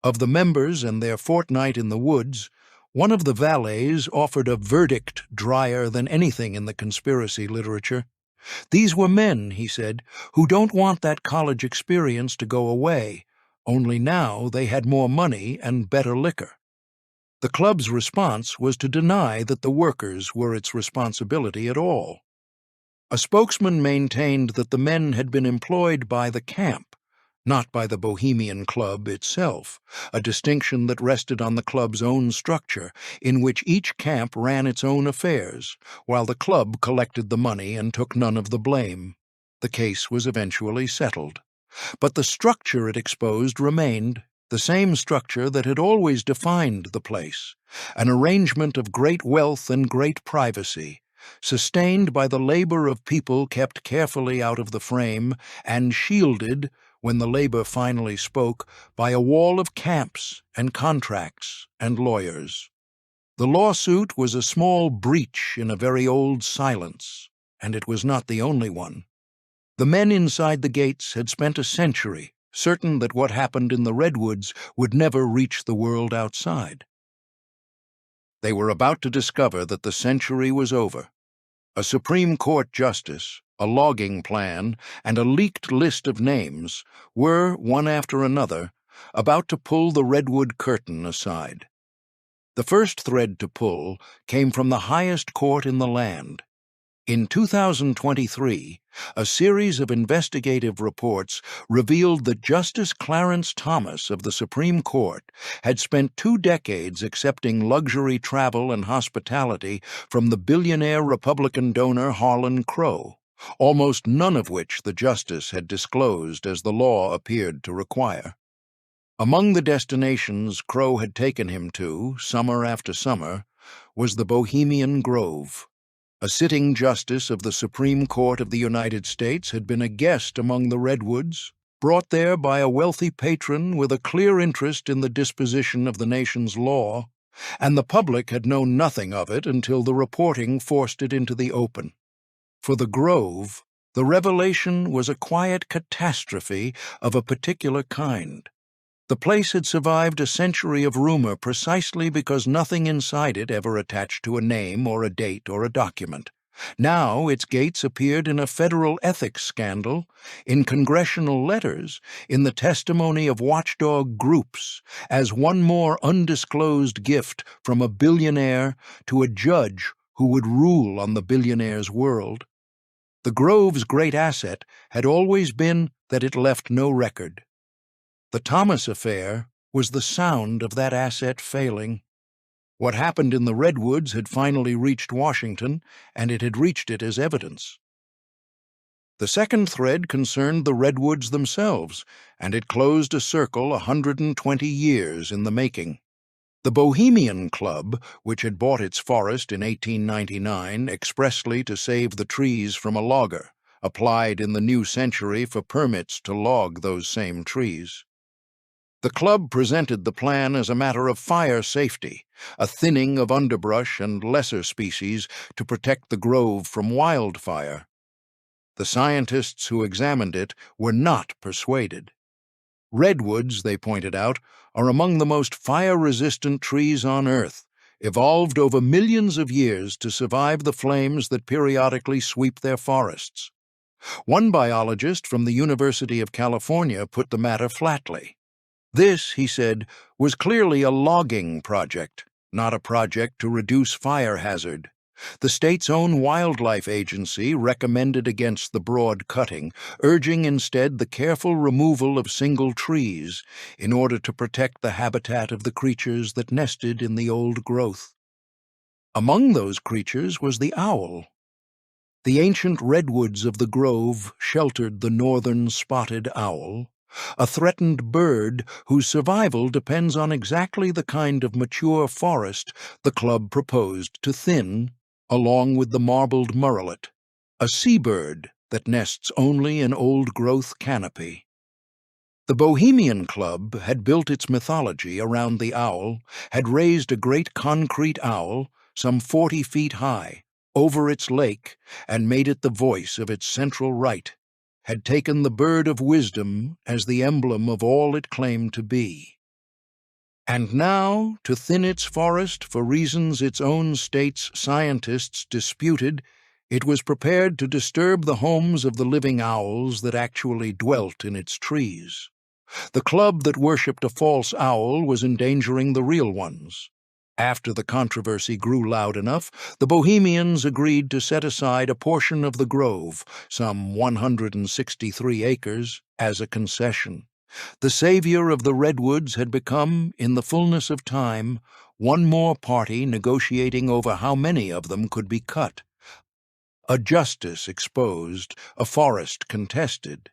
Of the members and their fortnight in the woods, one of the valets offered a verdict drier than anything in the conspiracy literature. These were men, he said, who don't want that college experience to go away, only now they had more money and better liquor. The club's response was to deny that the workers were its responsibility at all. A spokesman maintained that the men had been employed by the camp, not by the Bohemian Club itself, a distinction that rested on the club's own structure, in which each camp ran its own affairs, while the club collected the money and took none of the blame. The case was eventually settled. But the structure it exposed remained, the same structure that had always defined the place, an arrangement of great wealth and great privacy, sustained by the labor of people kept carefully out of the frame and shielded, when the labor finally spoke, by a wall of camps and contracts and lawyers. The lawsuit was a small breach in a very old silence, and it was not the only one. The men inside the gates had spent a century certain that what happened in the redwoods would never reach the world outside. They were about to discover that the century was over. A Supreme Court justice, a logging plan, and a leaked list of names were, one after another, about to pull the redwood curtain aside. The first thread to pull came from the highest court in the land. In 2023, a series of investigative reports revealed that Justice Clarence Thomas of the Supreme Court had spent 2 decades accepting luxury travel and hospitality from the billionaire Republican donor Harlan Crow, almost none of which the justice had disclosed as the law appeared to require. Among the destinations Crow had taken him to, summer after summer, was the Bohemian Grove. A sitting justice of the Supreme Court of the United States had been a guest among the redwoods, brought there by a wealthy patron with a clear interest in the disposition of the nation's law, and the public had known nothing of it until the reporting forced it into the open. For the Grove, The revelation was a quiet catastrophe of a particular kind. The place had survived a century of rumor precisely because nothing inside it ever attached to a name or a date or a document. Now its gates appeared in a federal ethics scandal, in congressional letters, in the testimony of watchdog groups, as one more undisclosed gift from a billionaire to a judge who would rule on the billionaire's world. The Grove's great asset had always been that it left no record. The Thomas affair was the sound of that asset failing. What happened in the redwoods had finally reached Washington, and it had reached it as evidence. The second thread concerned the redwoods themselves, and it closed a circle 120 years in the making. The Bohemian Club, which had bought its forest in 1899 expressly to save the trees from a logger, applied in the new century for permits to log those same trees. The club presented the plan as a matter of fire safety, a thinning of underbrush and lesser species to protect the grove from wildfire. The scientists who examined it were not persuaded. Redwoods, they pointed out, are among the most fire-resistant trees on Earth, evolved over millions of years to survive the flames that periodically sweep their forests. One biologist from the University of California put the matter flatly. This, he said, was clearly a logging project, not a project to reduce fire hazard. The state's own wildlife agency recommended against the broad cutting, urging instead the careful removal of single trees in order to protect the habitat of the creatures that nested in the old growth. Among those creatures was the owl. The ancient redwoods of the grove sheltered the northern spotted owl, a threatened bird whose survival depends on exactly the kind of mature forest the club proposed to thin, along with the marbled murrelet, a seabird that nests only in old-growth canopy. The Bohemian Club had built its mythology around the owl, had raised a great concrete owl, some 40 feet high, over its lake, and made it the voice of its central right, had taken the bird of wisdom as the emblem of all it claimed to be. And now, to thin its forest for reasons its own state's scientists disputed, it was prepared to disturb the homes of the living owls that actually dwelt in its trees. The club that worshipped a false owl was endangering the real ones. After the controversy grew loud enough, the Bohemians agreed to set aside a portion of the grove, some 163 acres, as a concession. The savior of the redwoods had become, in the fullness of time, one more party negotiating over how many of them could be cut. A justice exposed, a forest contested.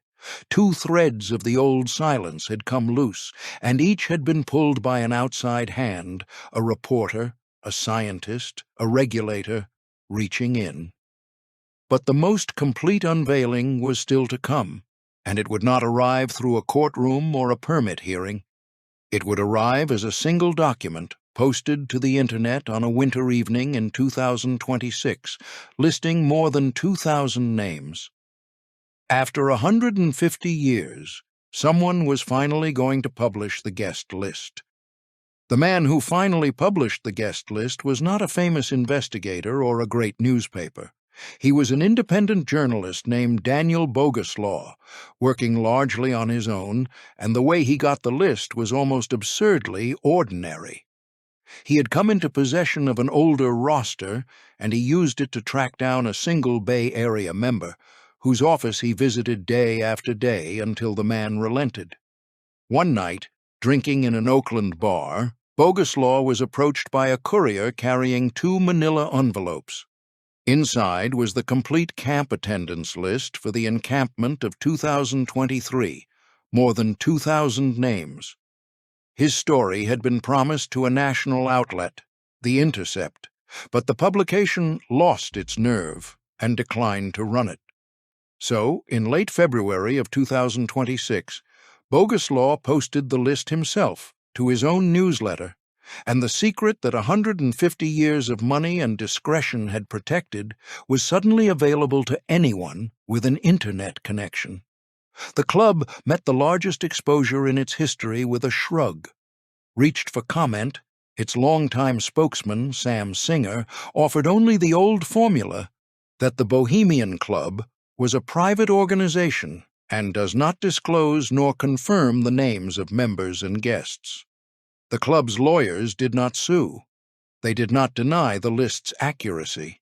Two threads of the old silence had come loose, and each had been pulled by an outside hand, a reporter, a scientist, a regulator, reaching in. But the most complete unveiling was still to come, and it would not arrive through a courtroom or a permit hearing. It would arrive as a single document posted to the Internet on a winter evening in 2026, listing more than 2,000 names. After 150 years, someone was finally going to publish the guest list. The man who finally published the guest list was not a famous investigator or a great newspaper. He was an independent journalist named Daniel Boguslaw, working largely on his own, and the way he got the list was almost absurdly ordinary. He had come into possession of an older roster, and he used it to track down a single Bay Area member, whose office he visited day after day until the man relented. One night, drinking in an Oakland bar, Boguslaw was approached by a courier carrying 2 manila envelopes. Inside was the complete camp attendance list for the encampment of 2023, more than 2,000 names. His story had been promised to a national outlet, The Intercept, but the publication lost its nerve and declined to run it. So, in late February of 2026, Boguslaw posted the list himself to his own newsletter, and the secret that 150 years of money and discretion had protected was suddenly available to anyone with an internet connection. The club met the largest exposure in its history with a shrug. Reached for comment, its longtime spokesman, Sam Singer, offered only the old formula that the Bohemian Club was a private organization and does not disclose nor confirm the names of members and guests. The club's lawyers did not sue. They did not deny the list's accuracy.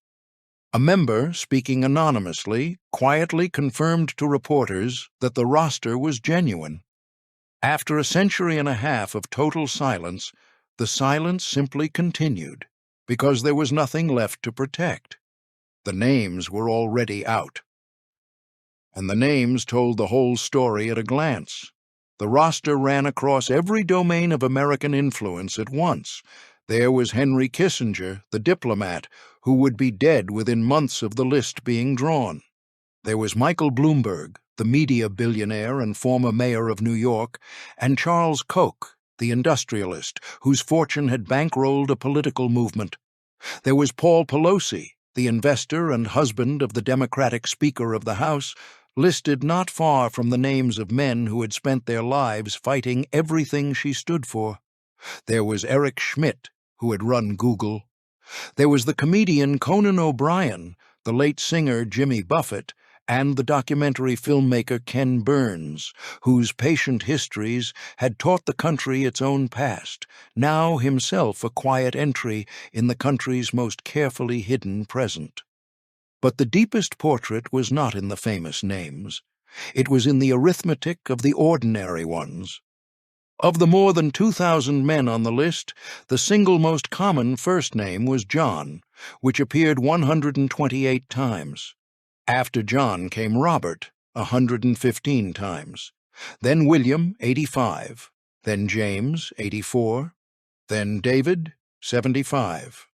A member, speaking anonymously, quietly confirmed to reporters that the roster was genuine. After a century and a half of total silence, the silence simply continued, because there was nothing left to protect. The names were already out. And the names told the whole story at a glance. The roster ran across every domain of American influence at once. There was Henry Kissinger, the diplomat, who would be dead within months of the list being drawn. There was Michael Bloomberg, the media billionaire and former mayor of New York, and Charles Koch, the industrialist, whose fortune had bankrolled a political movement. There was Paul Pelosi, the investor and husband of the Democratic Speaker of the House, listed not far from the names of men who had spent their lives fighting everything she stood for. There was Eric Schmidt, who had run Google. There was the comedian Conan O'Brien, the late singer Jimmy Buffett, and the documentary filmmaker Ken Burns, whose patient histories had taught the country its own past, now himself a quiet entry in the country's most carefully hidden present. But the deepest portrait was not in the famous names. It was in the arithmetic of the ordinary ones. Of the more than 2,000 men on the list, the single most common first name was John, which appeared 128 times. After John came Robert, 115 times. Then William, 85. Then James, 84. Then David, 75.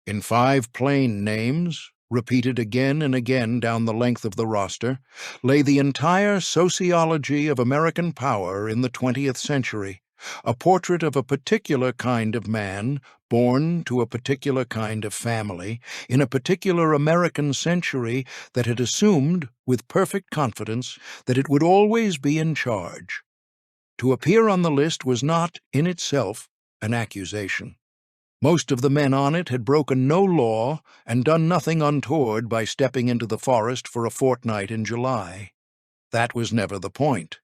In 5 plain names, repeated again and again down the length of the roster, lay the entire sociology of American power in the 20th century, a portrait of a particular kind of man, born to a particular kind of family, in a particular American century that had assumed, with perfect confidence, that it would always be in charge. To appear on the list was not, in itself, an accusation. Most of the men on it had broken no law and done nothing untoward by stepping into the forest for a fortnight in July. That was never the point.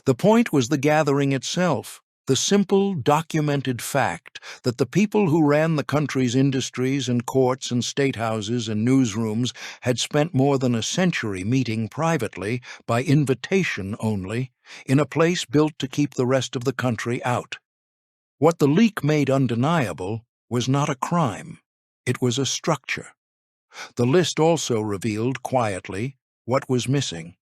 The point was the gathering itself, the simple, documented fact that the people who ran the country's industries and courts and statehouses and newsrooms had spent more than a century meeting privately, by invitation only, in a place built to keep the rest of the country out. What the leak made undeniable was not a crime. It was a structure. The list also revealed, quietly, what was missing.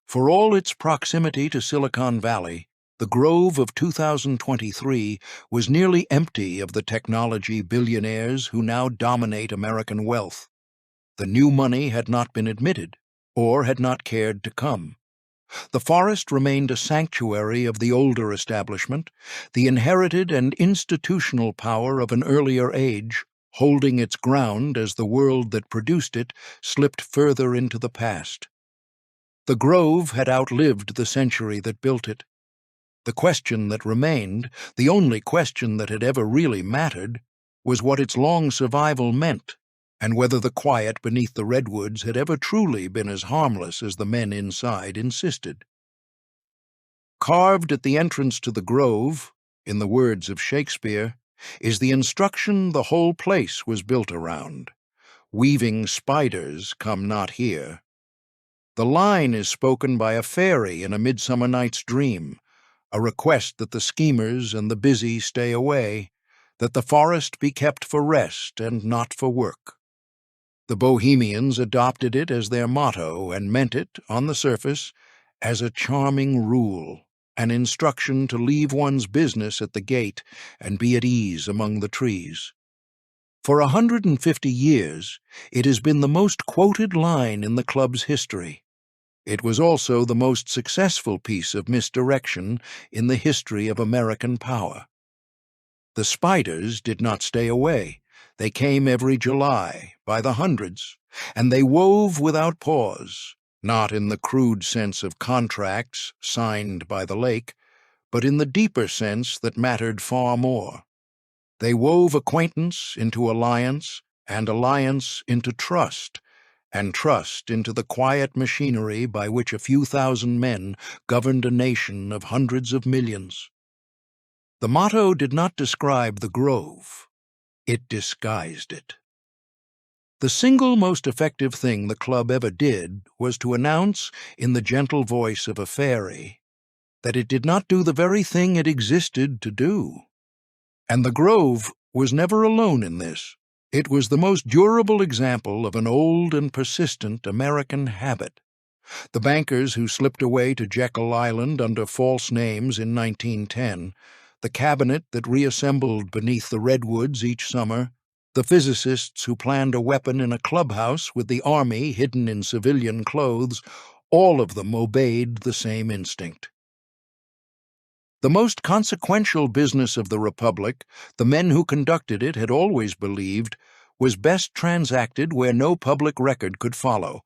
For all its proximity to Silicon Valley, the Grove of 2023 was nearly empty of the technology billionaires who now dominate American wealth. The new money had not been admitted, or had not cared to come. The forest remained a sanctuary of the older establishment, the inherited and institutional power of an earlier age, holding its ground as the world that produced it slipped further into the past. The Grove had outlived the century that built it. The question that remained, the only question that had ever really mattered, was what its long survival meant, and whether the quiet beneath the redwoods had ever truly been as harmless as the men inside insisted. Carved at the entrance to the Grove, in the words of Shakespeare, is the instruction the whole place was built around: "Weaving spiders come not here." The line is spoken by a fairy in A Midsummer Night's Dream, a request that the schemers and the busy stay away, that the forest be kept for rest and not for work. The Bohemians adopted it as their motto and meant it, on the surface, as a charming rule, an instruction to leave one's business at the gate and be at ease among the trees. For 150 years, it has been the most quoted line in the club's history. It was also the most successful piece of misdirection in the history of American power. The spiders did not stay away. They came every July, by the hundreds, and they wove without pause, not in the crude sense of contracts signed by the lake, but in the deeper sense that mattered far more. They wove acquaintance into alliance, and alliance into trust, and trust into the quiet machinery by which a few thousand men governed a nation of hundreds of millions. The motto did not describe the grove. It disguised it. The single most effective thing the club ever did was to announce, in the gentle voice of a fairy, that it did not do the very thing it existed to do. And the grove was never alone in this. It was the most durable example of an old and persistent American habit. The bankers who slipped away to Jekyll Island under false names in 1910, the cabinet that reassembled beneath the redwoods each summer, the physicists who planned a weapon in a clubhouse with the army hidden in civilian clothes, all of them obeyed the same instinct. The most consequential business of the Republic, the men who conducted it had always believed, was best transacted where no public record could follow,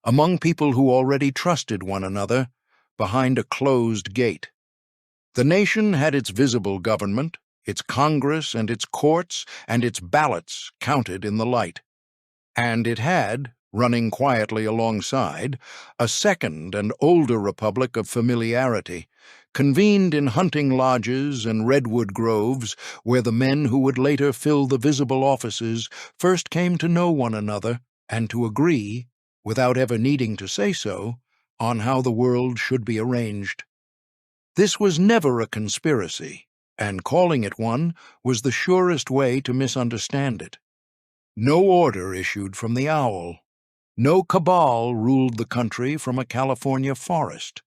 among people who already trusted one another, behind a closed gate. The nation had its visible government, its Congress and its courts and its ballots counted in the light. And it had, running quietly alongside, a second and older republic of familiarity, convened in hunting lodges and redwood groves where the men who would later fill the visible offices first came to know one another and to agree, without ever needing to say so, on how the world should be arranged. This was never a conspiracy, and calling it one was the surest way to misunderstand it. No order issued from the owl. No cabal ruled the country from a California forest.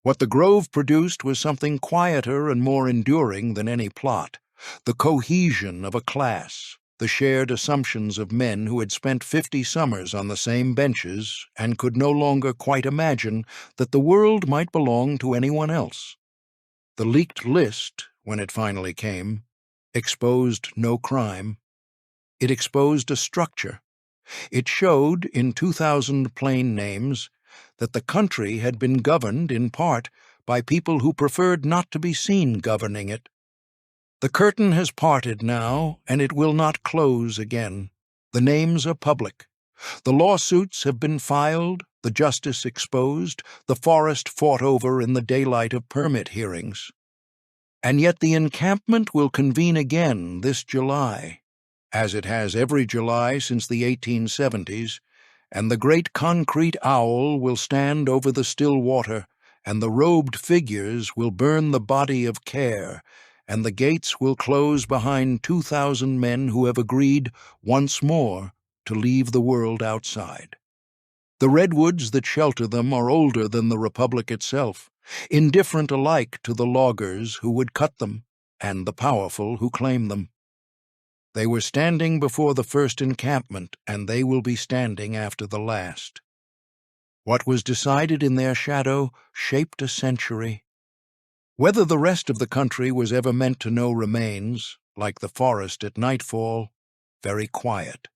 What the grove produced was something quieter and more enduring than any plot, the cohesion of a class, the shared assumptions of men who had spent 50 summers on the same benches and could no longer quite imagine that the world might belong to anyone else. The leaked list, when it finally came, exposed no crime. It exposed a structure. It showed, in 2,000 plain names, that the country had been governed, in part, by people who preferred not to be seen governing it. The curtain has parted now, and it will not close again. The names are public. The lawsuits have been filed, the justice exposed, the forest fought over in the daylight of permit hearings. And yet the encampment will convene again this July, as it has every July since the 1870s, and the great concrete owl will stand over the still water, and the robed figures will burn the body of care, and the gates will close behind 2,000 men who have agreed once more to leave the world outside. The redwoods that shelter them are older than the Republic itself, indifferent alike to the loggers who would cut them and the powerful who claim them. They were standing before the first encampment, and they will be standing after the last. What was decided in their shadow shaped a century. Whether the rest of the country was ever meant to know remains, like the forest at nightfall, very quiet.